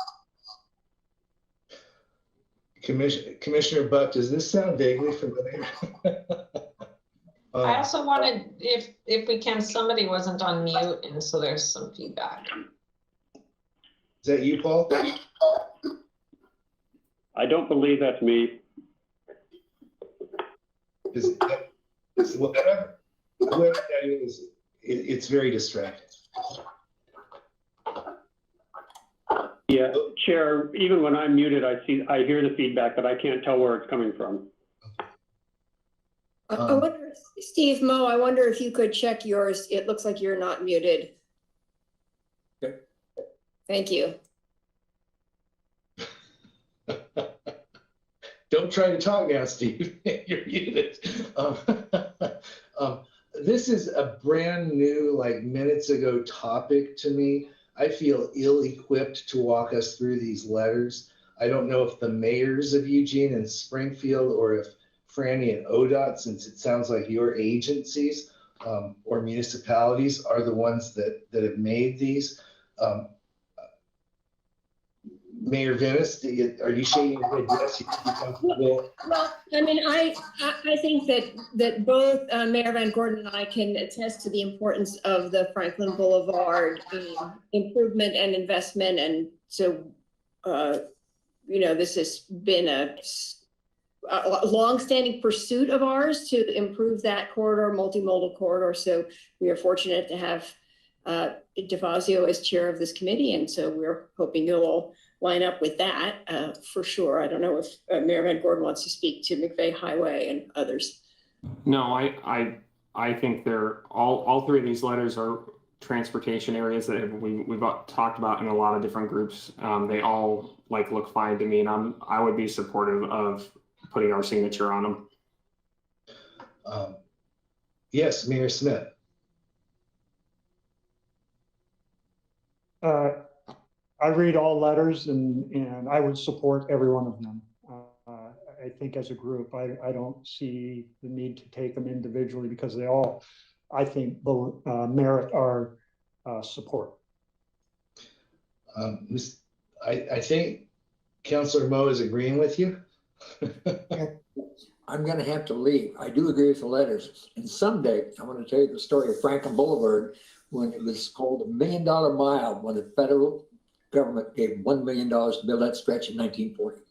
Commissioner Buck, does this sound vaguely familiar? I also wanted, if we can, somebody wasn't on mute, and so there's some feedback. Is that you, Paul? I don't believe that's me. Whatever that is, it's very distracting. Yeah, Chair, even when I'm muted, I hear the feedback, but I can't tell where it's coming from. I wonder, Steve Moe, I wonder if you could check yours. It looks like you're not muted. Thank you. Don't try to talk now, Steve. You're muted. This is a brand new, like minutes ago topic to me. I feel ill-equipped to walk us through these letters. I don't know if the mayors of Eugene and Springfield, or if Franny and ODOT, since it sounds like your agencies or municipalities are the ones that have made these. Mayor Venus, are you shaking your head? Yes, you comfortable? Well, I mean, I think that both Mayor Van Gordon and I can attest to the importance of the Franklin Boulevard improvement and investment. And so, this has been a longstanding pursuit of ours to improve that corridor, multimodal corridor. So we are fortunate to have DeFazio as chair of this committee. And so we're hoping you'll all line up with that for sure. I don't know if Mayor Van Gordon wants to speak to McVeigh Highway and others. No, I think they're all three of these letters are transportation areas that we've talked about in a lot of different groups. They all look fine to me, and I would be supportive of putting our signature on them. Yes, Mayor Smith. I read all letters and I would support every one of them. I think as a group, I don't see the need to take them individually because they all, I think, merit our support. I think Councilor Moe is agreeing with you. I'm going to have to leave. I do agree with the letters. And someday I want to tell you the story of Franklin Boulevard when it was called $1 Million Mile, when the federal government gave $1 million to build that stretch in 1940.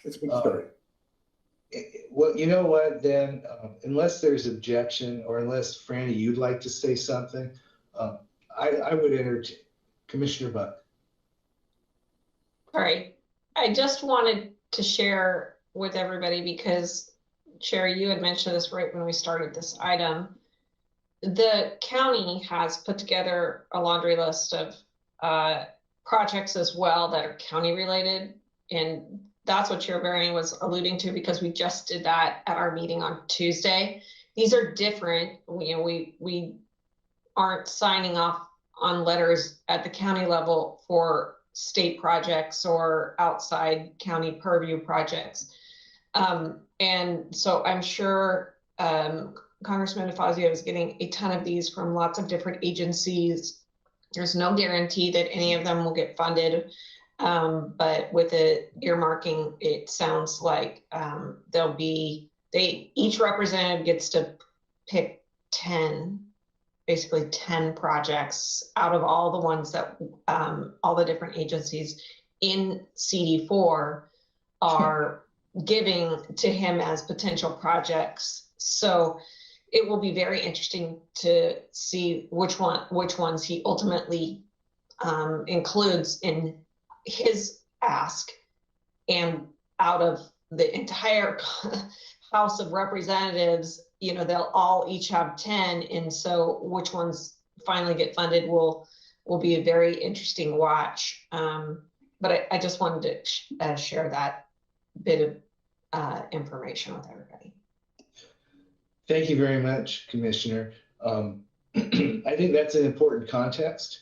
It's a big story. Well, you know what, then, unless there's objection, or unless, Franny, you'd like to say something, I would entertain Commissioner Buck. All right. I just wanted to share with everybody because, Chair, you had mentioned this right when we started this item. The county has put together a laundry list of projects as well that are county related. And that's what Chair Bering was alluding to, because we just did that at our meeting on Tuesday. These are different. We aren't signing off on letters at the county level for state projects or outside county purview projects. And so I'm sure Congressman DeFazio is getting a ton of these from lots of different agencies. There's no guarantee that any of them will get funded. But with the earmarking, it sounds like each representative gets to pick 10 projects out of all the ones that all the different agencies in CD4 are giving to him as potential projects. So it will be very interesting to see which ones he ultimately includes in his ask, and out of the entire House of Representatives, they'll all each have 10, and so which ones finally get funded will be a very interesting watch. But I just wanted to share that bit of information with everybody. Thank you very much, Commissioner. I think that's an important context.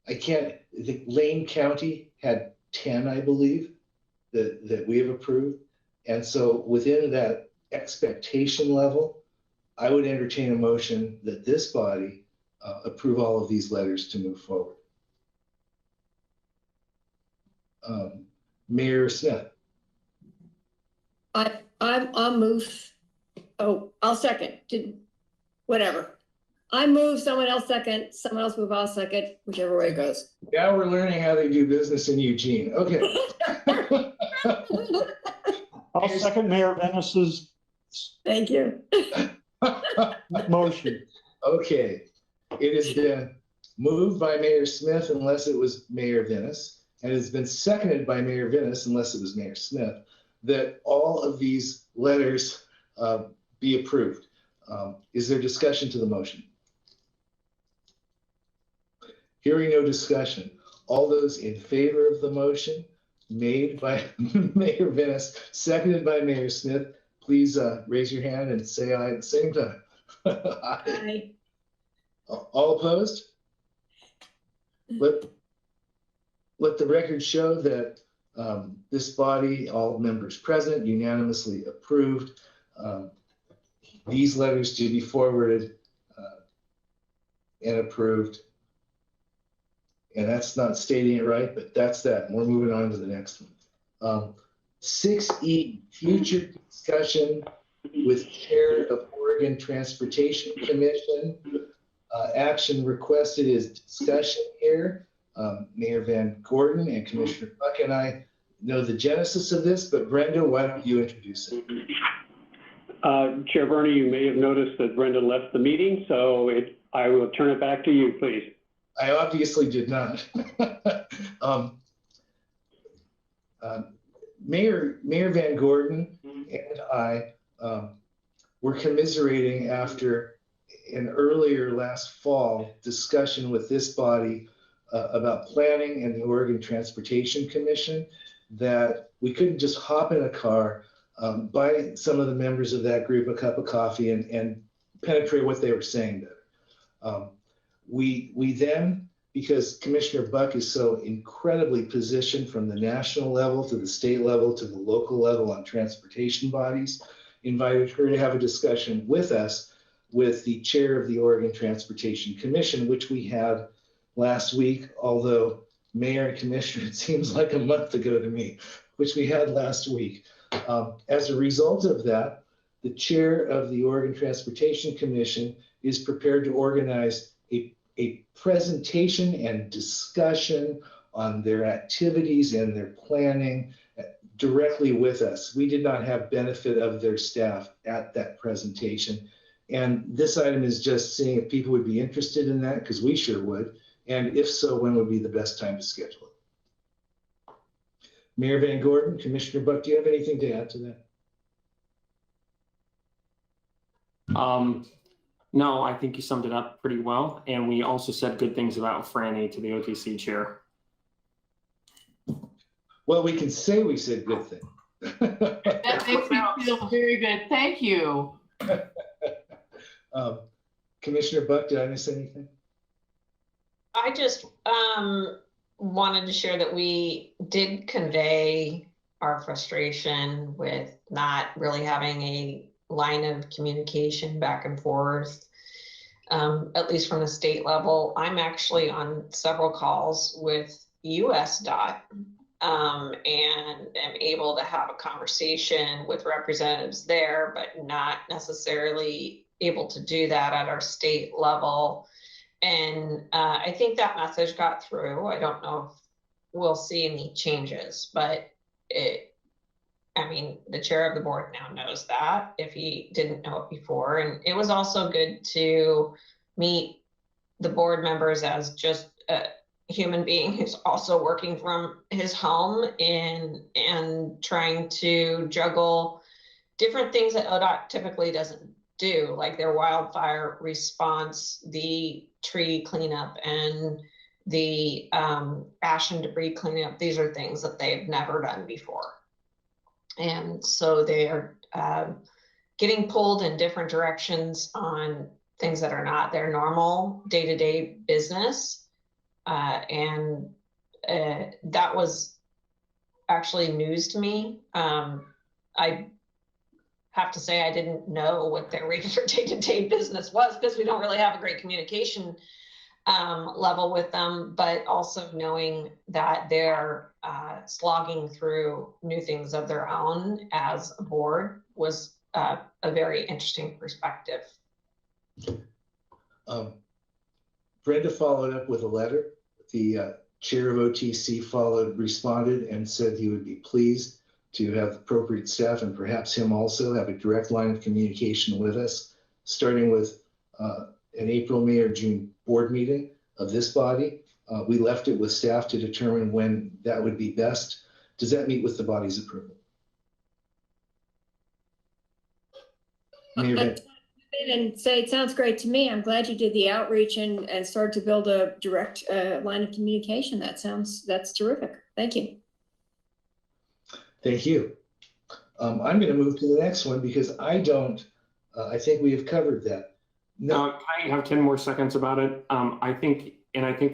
I think Lane County had 10, I believe, that we have approved. And so within that expectation level, I would entertain a motion that this body approve all of these letters to move forward. Mayor Smith. I'll move. Oh, I'll second. Whatever. I move, someone else second, someone else move, I'll second, whichever way it goes. Now we're learning how they do business in Eugene. Okay. I'll second Mayor Venus's. Thank you. Motion. Okay. It has been moved by Mayor Smith, unless it was Mayor Venus, and it's been seconded by Mayor Venus, unless it was Mayor Smith, that all of these letters be approved. Is there discussion to the motion? Hearing no discussion, all those in favor of the motion made by Mayor Venus, seconded by Mayor Smith, please raise your hand and say aye at the same time. Aye. All opposed? Let the record show that this body, all members present, unanimously approved these letters to be forwarded and approved. And that's not stating it right, but that's that. We're moving on to the next one. 6E, future discussion with Chair of Oregon Transportation Commission. Action requested is discussion here. Mayor Van Gordon and Commissioner Buck and I know the genesis of this, but Brenda, why don't you introduce it? Chair Bernie, you may have noticed that Brenda left the meeting, so I will turn it back to you, please. I obviously did not. Mayor Van Gordon and I were commiserating after an earlier last fall discussion with this body about planning and the Oregon Transportation Commission, that we couldn't just hop in a car, buy some of the members of that group a cup of coffee and penetrate what they were saying better. We then, because Commissioner Buck is so incredibly positioned from the national level to the state level to the local level on transportation bodies, invited her to have a discussion with us with the chair of the Oregon Transportation Commission, which we had last week, although Mayor and Commissioner, it seems like a month ago to me, which we had last week. As a result of that, the chair of the Oregon Transportation Commission is prepared to organize a presentation and discussion on their activities and their planning directly with us. We did not have benefit of their staff at that presentation. And this item is just seeing if people would be interested in that, because we sure would. And if so, when would be the best time to schedule it? Mayor Van Gordon, Commissioner Buck, do you have anything to add to that? No, I think you summed it up pretty well. And we also said good things about Franny to the OTC chair. Well, we can say we said good things. That makes me feel very good. Thank you. Commissioner Buck, did I miss anything? I just wanted to share that we did convey our frustration with not really having a line of communication back and forth, at least from the state level. I'm actually on several calls with US DOT and am able to have a conversation with representatives there, but not necessarily able to do that at our state level. And I think that message got through. I don't know if we'll see any changes, but the chair of the board now knows that, if he didn't know it before. And it was also good to meet the board members as just a human being who's also working from his home and trying to juggle different things that ODOT typically doesn't do, like their wildfire response, the tree cleanup, and the ash and debris cleanup. These are things that they've never done before. And so they are getting pulled in different directions on things that are not their normal day-to-day business. And that was actually news to me. I have to say I didn't know what their regular day-to-day business was, because we don't really have a great communication level with them, but also knowing that they're slogging through new things of their own as a board was a very interesting perspective. Brenda followed up with a letter. The chair of OTC responded and said he would be pleased to have appropriate staff and perhaps him also have a direct line of communication with us, starting with an April, May, or June board meeting of this body. We left it with staff to determine when that would be best. Does that meet with the body's approval? Mayor Van. And say, it sounds great to me. I'm glad you did the outreach and started to build a direct line of communication. That's terrific. Thank you. Thank you. I'm going to move to the next one because I think we have covered that. No, can I have 10 more seconds about it? I think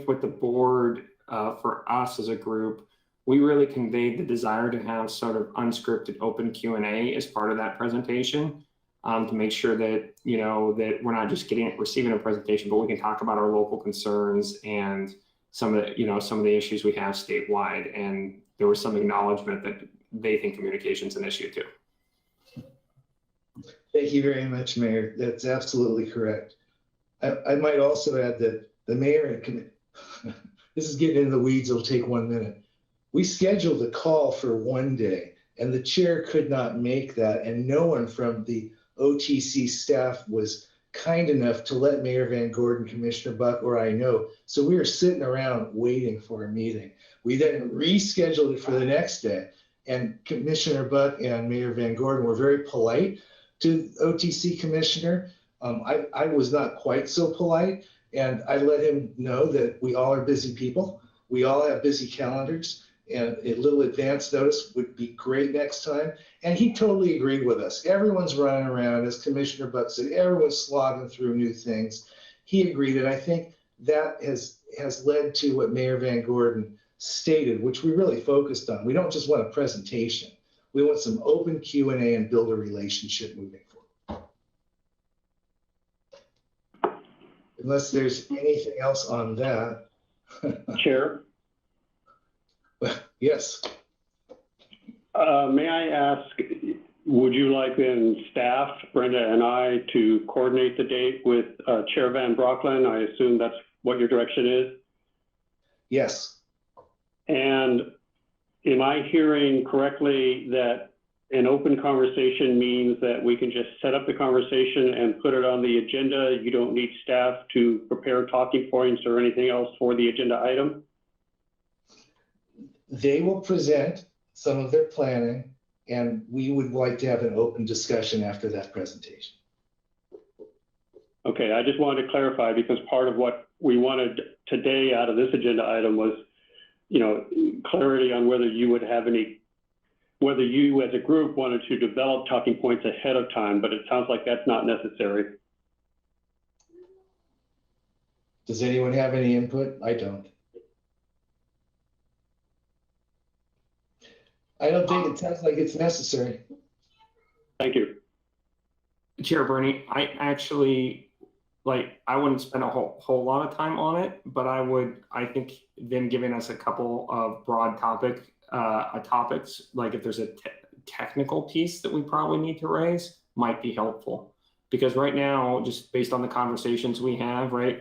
with the board, for us as a group, we really conveyed the desire to have sort of unscripted open Q&A as part of that presentation, to make sure that, that we're not just receiving a presentation, but we can talk about our local concerns and some of the issues we have statewide. And there was some acknowledgement that they think communication is an issue too. Thank you very much, Mayor. That's absolutely correct. I might also add that the mayor and this is getting into the weeds. It'll take 1 minute. We scheduled a call for one day and the chair could not make that. And no one from the OTC staff was kind enough to let Mayor Van Gordon, Commissioner Buck, or I know. So we were sitting around waiting for a meeting. We then rescheduled it for the next day. And Commissioner Buck and Mayor Van Gordon were very polite to OTC Commissioner. I was not quite so polite. And I let him know that we all are busy people. We all have busy calendars. And a little advance notice would be great next time. And he totally agreed with us. Everyone's running around, as Commissioner Buck said, everyone's slogging through new things. He agreed, and I think that has led to what Mayor Van Gordon stated, which we really focused on. We don't just want a presentation. We want some open Q&A and build a relationship moving forward. Unless there's anything else on that. Chair? Yes. May I ask, would you like then staff, Brenda and I, to coordinate the date with Chair Van Brocklin? I assume that's what your direction is? Yes. And am I hearing correctly that an open conversation means that we can just set up the conversation and put it on the agenda? You don't need staff to prepare talking points or anything else for the agenda item? They will present some of their planning, and we would like to have an open discussion after that presentation. Okay, I just wanted to clarify because part of what we wanted today out of this agenda item was, clarity on whether you would have whether you as a group wanted to develop talking points ahead of time, but it sounds like that's not necessary. Does anyone have any input? I don't. I don't think it sounds like it's necessary. Thank you. Chair Bernie, I actually, I wouldn't spend a whole lot of time on it, but I think them giving us a couple of broad topics, like if there's a technical piece that we probably need to raise, might be helpful. Because right now, just based on the conversations we have, right,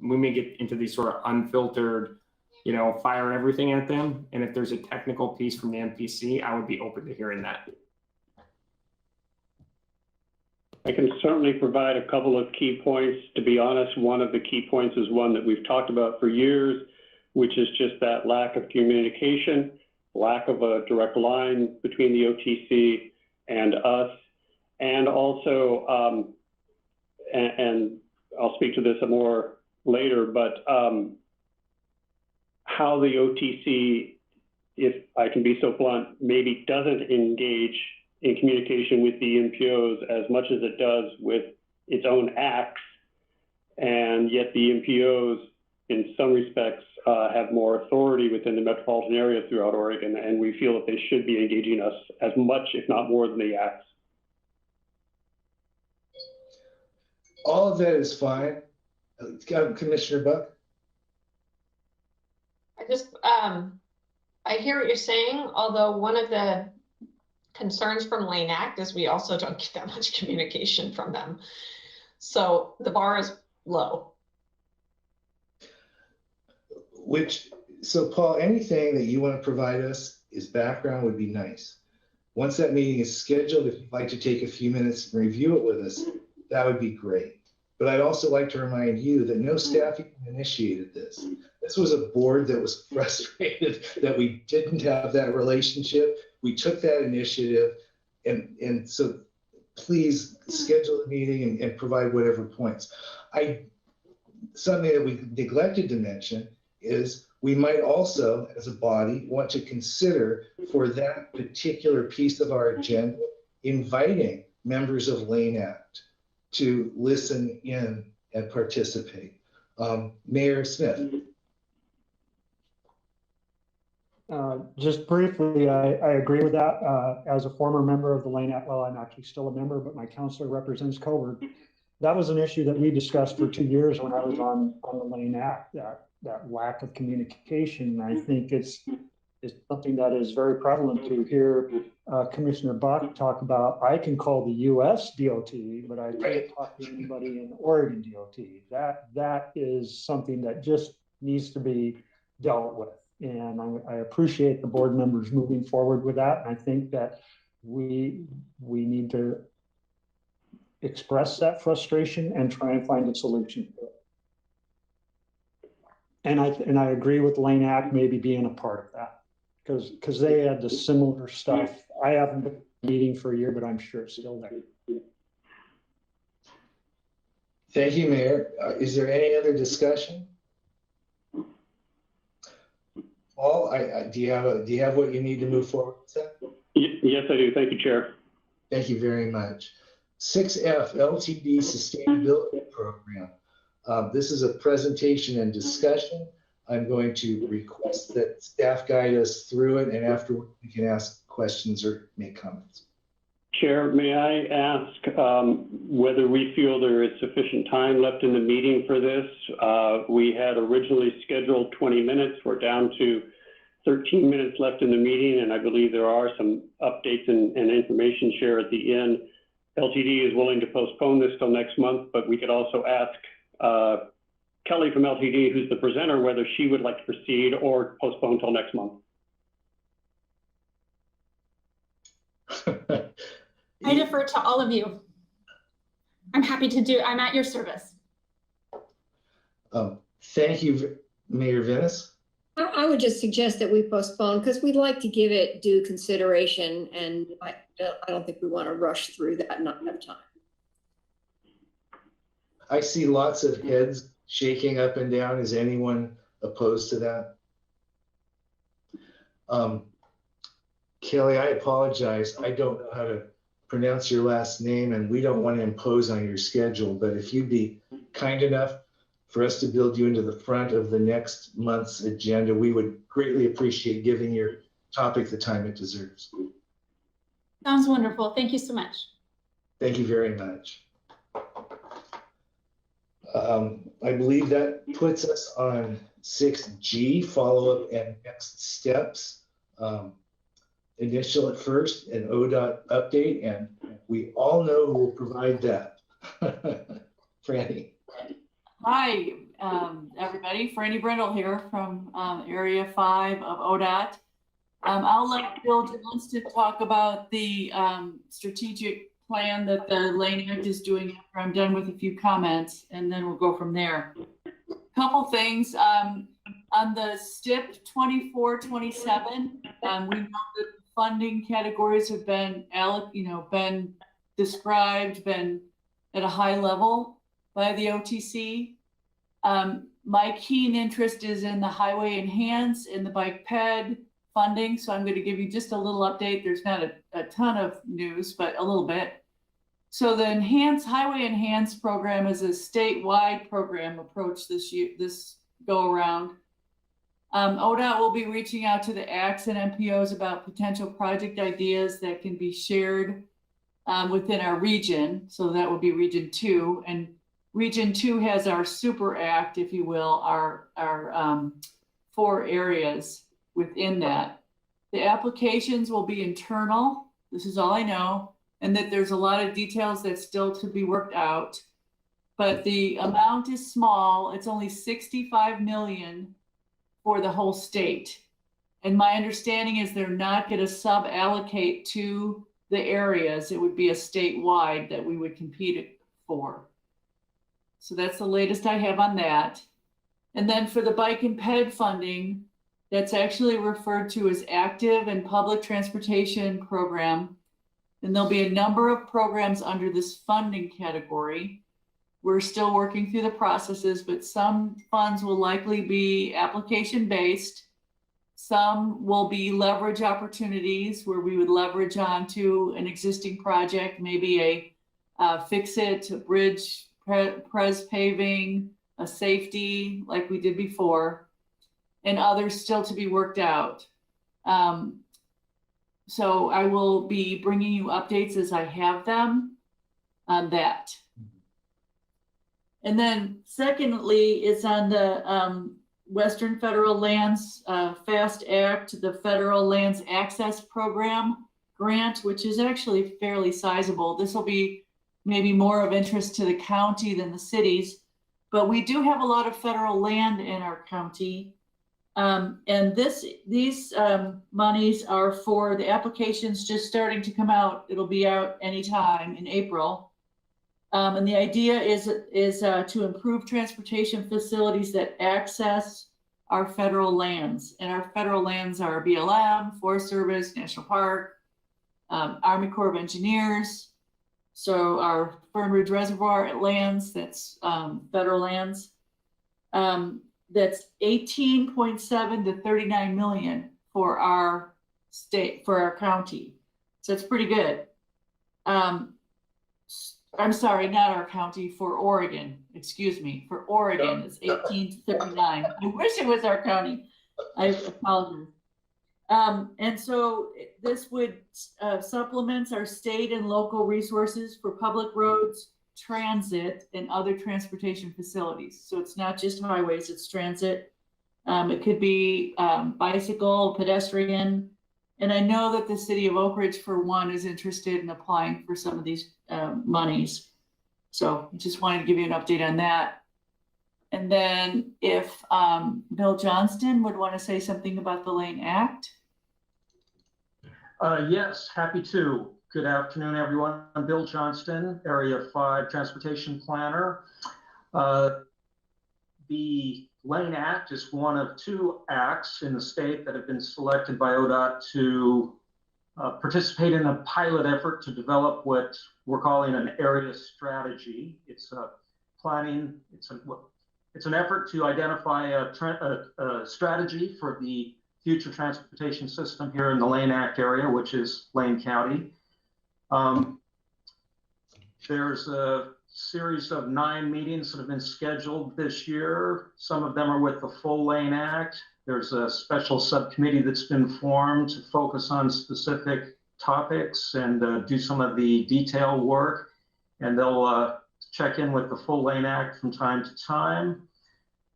we may get into these sort of unfiltered, fire everything at them. And if there's a technical piece from the MPC, I would be open to hearing that. I can certainly provide a couple of key points. To be honest, one of the key points is one that we've talked about for years, which is just that lack of communication, lack of a direct line between the OTC and us. And also, and I'll speak to this more later, but how the OTC, if I can be so blunt, maybe doesn't engage in communication with the MPOs as much as it does with its own acts. And yet the MPOs, in some respects, have more authority within the metropolitan area throughout Oregon, and we feel that they should be engaging us as much, if not more, than the acts. All of that is fine. Commissioner Buck? I hear what you're saying, although one of the concerns from Lane Act is we also don't get that much communication from them. So the bar is low. So Paul, anything that you want to provide us as background would be nice. Once that meeting is scheduled, if you'd like to take a few minutes and review it with us, that would be great. But I'd also like to remind you that no staff even initiated this. This was a board that was frustrated that we didn't have that relationship. We took that initiative. And so please schedule a meeting and provide whatever points. Something that we neglected to mention is we might also, as a body, want to consider for that particular piece of our agenda, inviting members of Lane Act to listen in and participate. Mayor Smith. Just briefly, I agree with that. As a former member of the Lane Act, well, I'm actually still a member, but my counselor represents Coburg. That was an issue that we discussed for 2 years when I was on the Lane Act, that lack of communication. I think it's something that is very prevalent to hear Commissioner Buck talk about. I can call the US DOT, but I can't talk to anybody in Oregon DOT. That is something that just needs to be dealt with. And I appreciate the board members moving forward with that. I think that we need to express that frustration and try and find a solution to it. And I agree with Lane Act maybe being a part of that, because they had the similar stuff. I haven't been meeting for a year, but I'm sure it's still there. Thank you, Mayor. Is there any other discussion? Paul, do you have what you need to move forward with that? Yes, I do. Thank you, Chair. Thank you very much. 6F, LTD Sustainability Program. This is a presentation and discussion. I'm going to request that staff guide us through it, and afterward we can ask questions or make comments. Chair, may I ask whether we feel there is sufficient time left in the meeting for this? We had originally scheduled 20 minutes. We're down to 13 minutes left in the meeting, and I believe there are some updates and information share at the end. LTD is willing to postpone this till next month, but we could also ask Kelly from LTD, who's the presenter, whether she would like to proceed or postpone till next month. I defer to all of you. I'm happy to do, I'm at your service. Thank you, Mayor Venice. I would just suggest that we postpone because we'd like to give it due consideration, and I don't think we want to rush through that and not have time. I see lots of heads shaking up and down. Is anyone opposed to that? Kelly, I apologize. I don't know how to pronounce your last name, and we don't want to impose on your schedule, but if you'd be kind enough for us to build you into the front of the next month's agenda, we would greatly appreciate giving your topic the time it deserves. Sounds wonderful. Thank you so much. Thank you very much. I believe that puts us on 6G, follow-up and next steps. Initial at first, an ODOT update, and we all know who will provide that. Franny. Hi, everybody. Franny Brindle here from Area 5 of ODOT. I'll let Bill Johnston talk about the strategic plan that the Lane Act is doing after I'm done with a few comments, and then we'll go from there. Couple things. On the STIP 24-27, we know that funding categories have been been described, been at a high level by the OTC. My keen interest is in the highway enhance and the bike ped funding. So I'm going to give you just a little update. There's not a ton of news, but a little bit. So the Highway Enhance program is a statewide program approach this go around. ODOT will be reaching out to the ACTs and MPOs about potential project ideas that can be shared within our region. So that would be Region 2. And Region 2 has our Super Act, if you will, our 4 areas within that. The applications will be internal. This is all I know. And that there's a lot of details that's still to be worked out. But the amount is small. It's only 65 million for the whole state. And my understanding is they're not going to sub-allocate to the areas. It would be a statewide that we would compete for. So that's the latest I have on that. And then for the bike and ped funding, that's actually referred to as Active and Public Transportation Program. And there'll be a number of programs under this funding category. We're still working through the processes, but some funds will likely be application-based. Some will be leverage opportunities where we would leverage onto an existing project, maybe a fix-it, a bridge, pres paving, a safety like we did before, and others still to be worked out. So I will be bringing you updates as I have them on that. And then secondly, it's on the Western Federal Lands FAST Act, the Federal Lands Access Program grant, which is actually fairly sizable. This will be maybe more of interest to the county than the cities, but we do have a lot of federal land in our county. And these monies are for the applications just starting to come out. It'll be out anytime in April. And the idea is to improve transportation facilities that access our federal lands. And our federal lands are BLM, Forest Service, National Park, Army Corps of Engineers. So our Fern Ridge Reservoir lands, that's federal lands. That's 18.7 to 39 million for our state, for our county. So it's pretty good. I'm sorry, not our county, for Oregon, excuse me, for Oregon, it's 18 to 39. I wish it was our county. I apologize. And so this would supplement our state and local resources for public roads, transit, and other transportation facilities. So it's not just highways, it's transit. It could be bicycle, pedestrian. And I know that the city of Oak Ridge, for one, is interested in applying for some of these monies. So just wanted to give you an update on that. And then if Bill Johnston would want to say something about the Lane Act. Yes, happy to. Good afternoon, everyone. I'm Bill Johnston, Area 5 Transportation Planner. The Lane Act is one of 2 acts in the state that have been selected by ODOT to participate in a pilot effort to develop what we're calling an area strategy. It's planning, it's an effort to identify a strategy for the future transportation system here in the Lane Act area, which is Lane County. There's a series of 9 meetings that have been scheduled this year. Some of them are with the full Lane Act. There's a special subcommittee that's been formed to focus on specific topics and do some of the detail work. And they'll check in with the full Lane Act from time to time.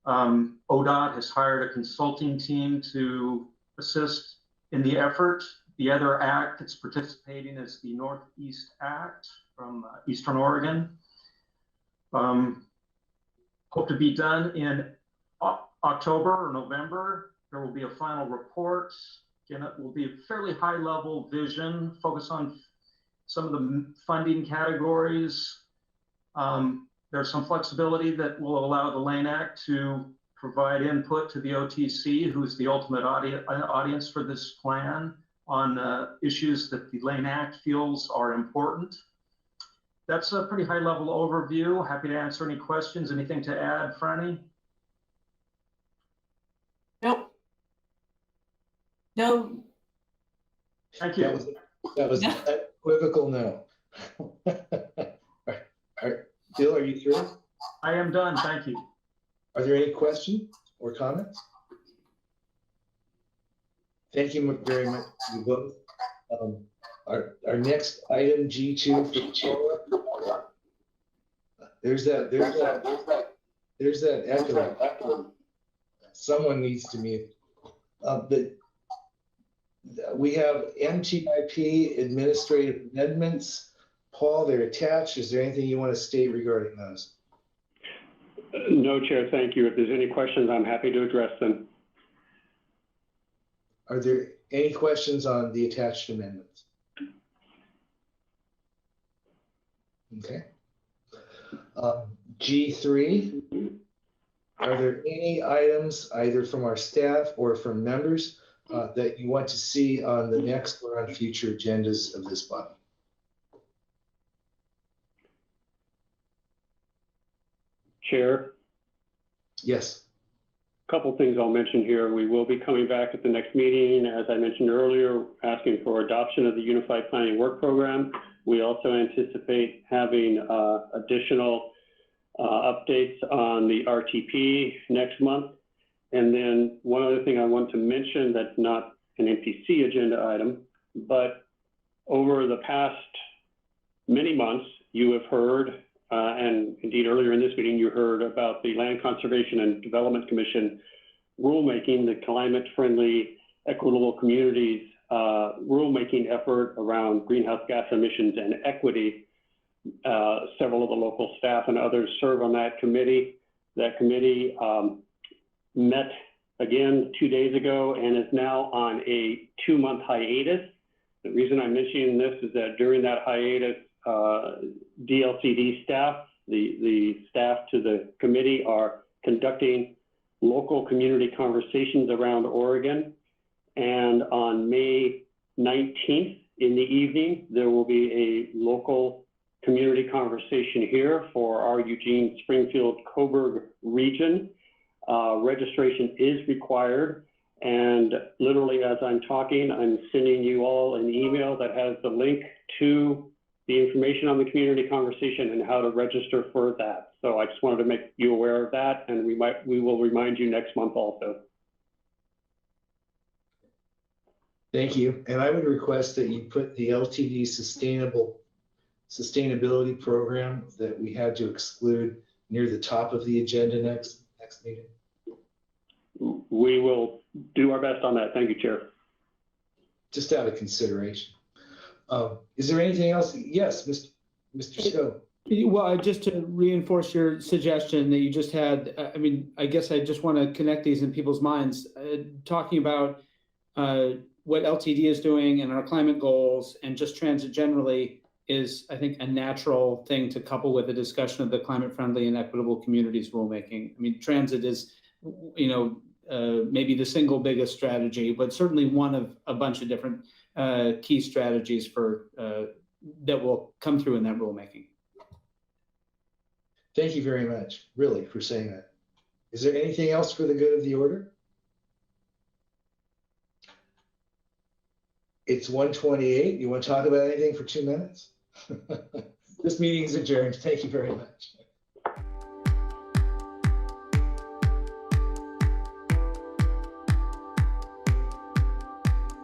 ODOT has hired a consulting team to assist in the effort. The other act that's participating is the Northeast Act from Eastern Oregon. Hope to be done in October or November. There will be a final report. Again, it will be a fairly high level vision, focus on some of the funding categories. There's some flexibility that will allow the Lane Act to provide input to the OTC, who's the ultimate audience for this plan, on issues that the Lane Act feels are important. That's a pretty high level overview. Happy to answer any questions. Anything to add, Franny? Nope. No. Thank you. That was equivocal no. Bill, are you through? I am done, thank you. Are there any questions or comments? Thank you very much, you both. Our next item, G2 for there's that echo. Someone needs to mute. We have MTIP administrative amendments. Paul, they're attached. Is there anything you want to state regarding those? No, Chair, thank you. If there's any questions, I'm happy to address them. Are there any questions on the attached amendments? Okay. G3, are there any items either from our staff or from members that you want to see on the next or on future agendas of this body? Chair. Yes. Couple things I'll mention here. We will be coming back at the next meeting, as I mentioned earlier, asking for adoption of the Unified Planning Work Program. We also anticipate having additional updates on the RTP next month. And then one other thing I want to mention that's not an MPC agenda item, but over the past many months, you have heard, and indeed earlier in this meeting, you heard about the Land Conservation and Development Commission rulemaking, the climate-friendly, equitable communities rulemaking effort around greenhouse gas emissions and equity. Several of the local staff and others serve on that committee. That committee met again 2 days ago and is now on a 2-month hiatus. The reason I'm mentioning this is that during that hiatus, DLCD staff, the staff to the committee, are conducting local community conversations around Oregon. And on May 19th in the evening, there will be a local community conversation here for our Eugene, Springfield, Coburg region. Registration is required. And literally as I'm talking, I'm sending you all an email that has the link to the information on the community conversation and how to register for that. So I just wanted to make you aware of that, and we will remind you next month also. Thank you. And I would request that you put the LTD sustainability program that we had to exclude near the top of the agenda next meeting. We will do our best on that. Thank you, Chair. Just out of consideration. Is there anything else? Yes, Mr. Stowe. Well, just to reinforce your suggestion that you just had, I mean, I guess I just want to connect these in people's minds, talking about what LTD is doing and our climate goals and just transit generally is, I think, a natural thing to couple with a discussion of the climate-friendly and equitable communities rulemaking. I mean, transit is, you know, maybe the single biggest strategy, but certainly one of a bunch of different key strategies for that will come through in that rulemaking. Thank you very much, really, for saying that. Is there anything else for the good of the order? It's 1:28. You want to talk about anything for 2 minutes? This meeting is adjourned. Thank you very much.